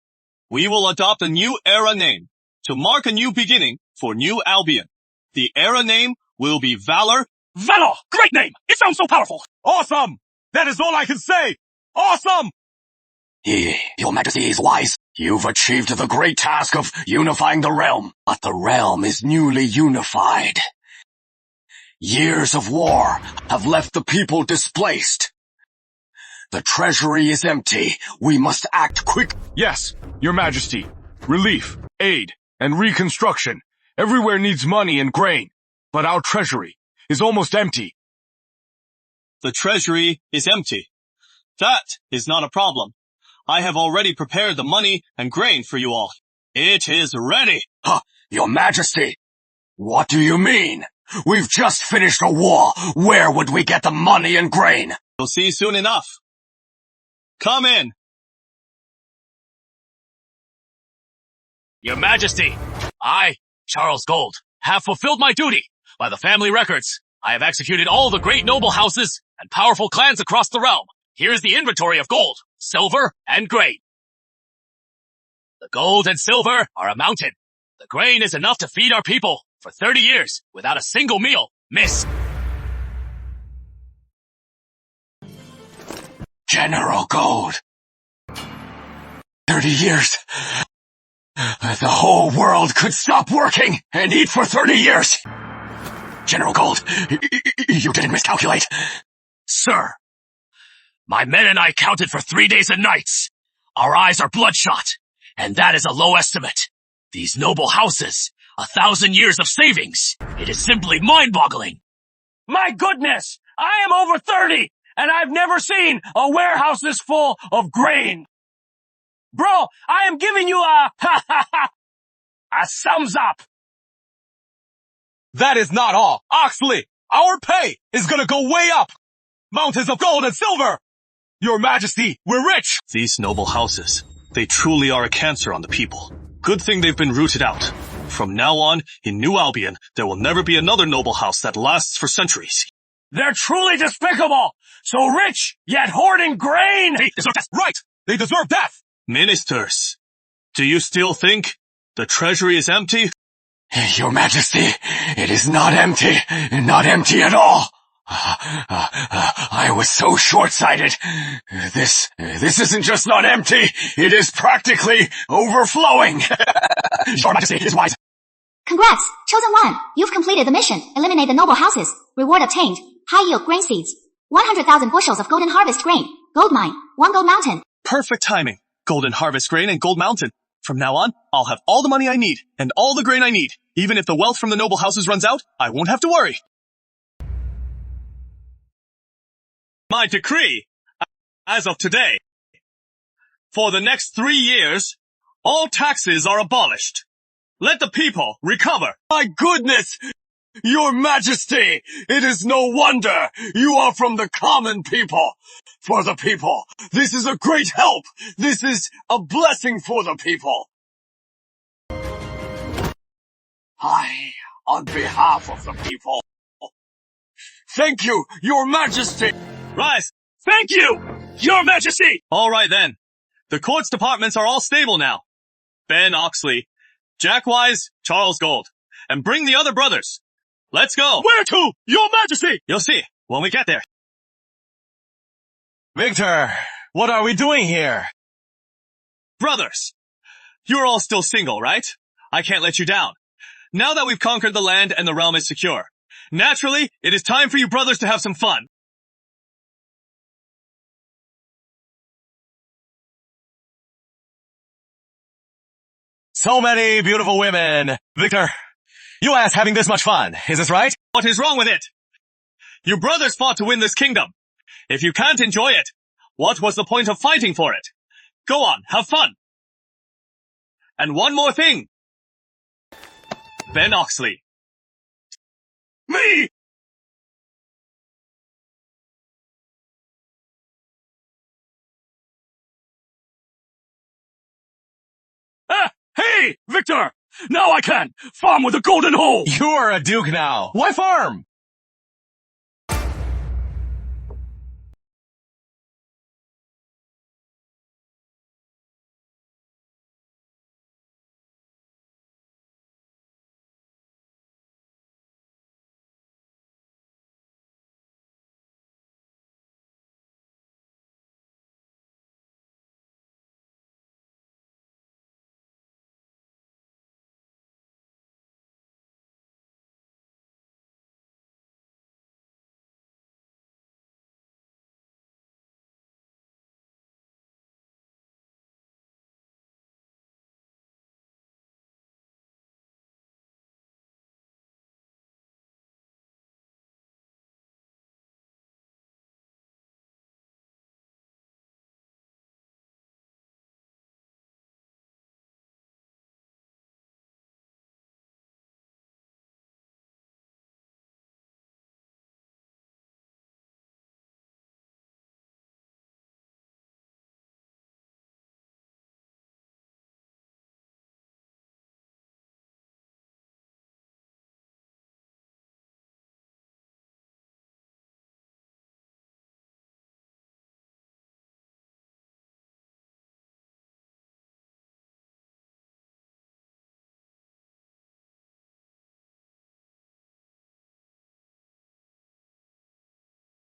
We will adopt a new era name to mark a new beginning for New Albion. The era name will be Valor. Valor! Great name! It sounds so powerful! Awesome! That is all I can say! Awesome! Your Majesty is wise. You've achieved the great task of unifying the realm, but the realm is newly unified. Years of war have left the people displaced. The treasury is empty. We must act quick. Yes, Your Majesty. Relief, aid, and reconstruction. Everywhere needs money and grain, but our treasury is almost empty. The treasury is empty. That is not a problem. I have already prepared the money and grain for you all. It is ready. Your Majesty, what do you mean? We've just finished a war. Where would we get the money and grain? You'll see soon enough. Come in. Your Majesty, I, Charles Gold, have fulfilled my duty. By the family records, I have executed all the great noble houses and powerful clans across the realm. Here's the inventory of gold, silver, and grain. The gold and silver are a mountain. The grain is enough to feed our people for 30 years without a single meal miss. General Gold. 30 years. The whole world could stop working and eat for 30 years. General Gold, you didn't miscalculate. Sir, my men and I counted for 3 days and nights. Our eyes are bloodshot, and that is a low estimate. These noble houses, 1,000 years of savings. It is simply mind-boggling. My goodness! I am over 30, and I've never seen a warehouse this full of grain. Bro, I am giving you a thumbs up. That is not all. Oxley, our pay is gonna go way up. Mountains of gold and silver. Your Majesty, we're rich. These noble houses, they truly are a cancer on the people. Good thing they've been rooted out. From now on, in New Albion, there will never be another noble house that lasts for centuries. They're truly despicable. So rich, yet hoarding grain. They deserve death. Right. They deserve death. Ministers, do you still think the treasury is empty? Your Majesty, it is not empty. Not empty at all. I was so short-sighted. This isn't just not empty. It is practically overflowing. Your Majesty is wise. Congrats, Chosen One. You've completed the mission. Eliminate the noble houses. Reward obtained. High-yield grain seeds. 100,000 bushels of golden harvest grain. Gold mine. 1 gold mountain. Perfect timing. Golden harvest grain and gold mountain. From now on, I'll have all the money I need and all the grain I need. Even if the wealth from the noble houses runs out, I won't have to worry. My decree, as of today, for the next 3 years, all taxes are abolished. Let the people recover. My goodness! Your Majesty, it is no wonder you are from the common people. For the people, this is a great help. This is a blessing for the people. I, on behalf of the people, thank you, Your Majesty. Rise! Thank you, Your Majesty! All right then. The court's departments are all stable now. Ben Oxley, Jack Wise, Charles Gold. And bring the other brothers. Let's go! Where to, Your Majesty? You'll see when we get there. Victor, what are we doing here? Brothers, you're all still single, right? I can't let you down. Now that we've conquered the land and the realm is secure, naturally, it is time for you brothers to have some fun. So many beautiful women. Victor, you asked having this much fun. Is this right? What is wrong with it? You brothers fought to win this kingdom. If you can't enjoy it, what was the point of fighting for it? Go on, have fun. And one more thing. Ben Oxley. Me! Hey, Victor! Now I can! Farm with a golden hole! You're a duke now. Why farm?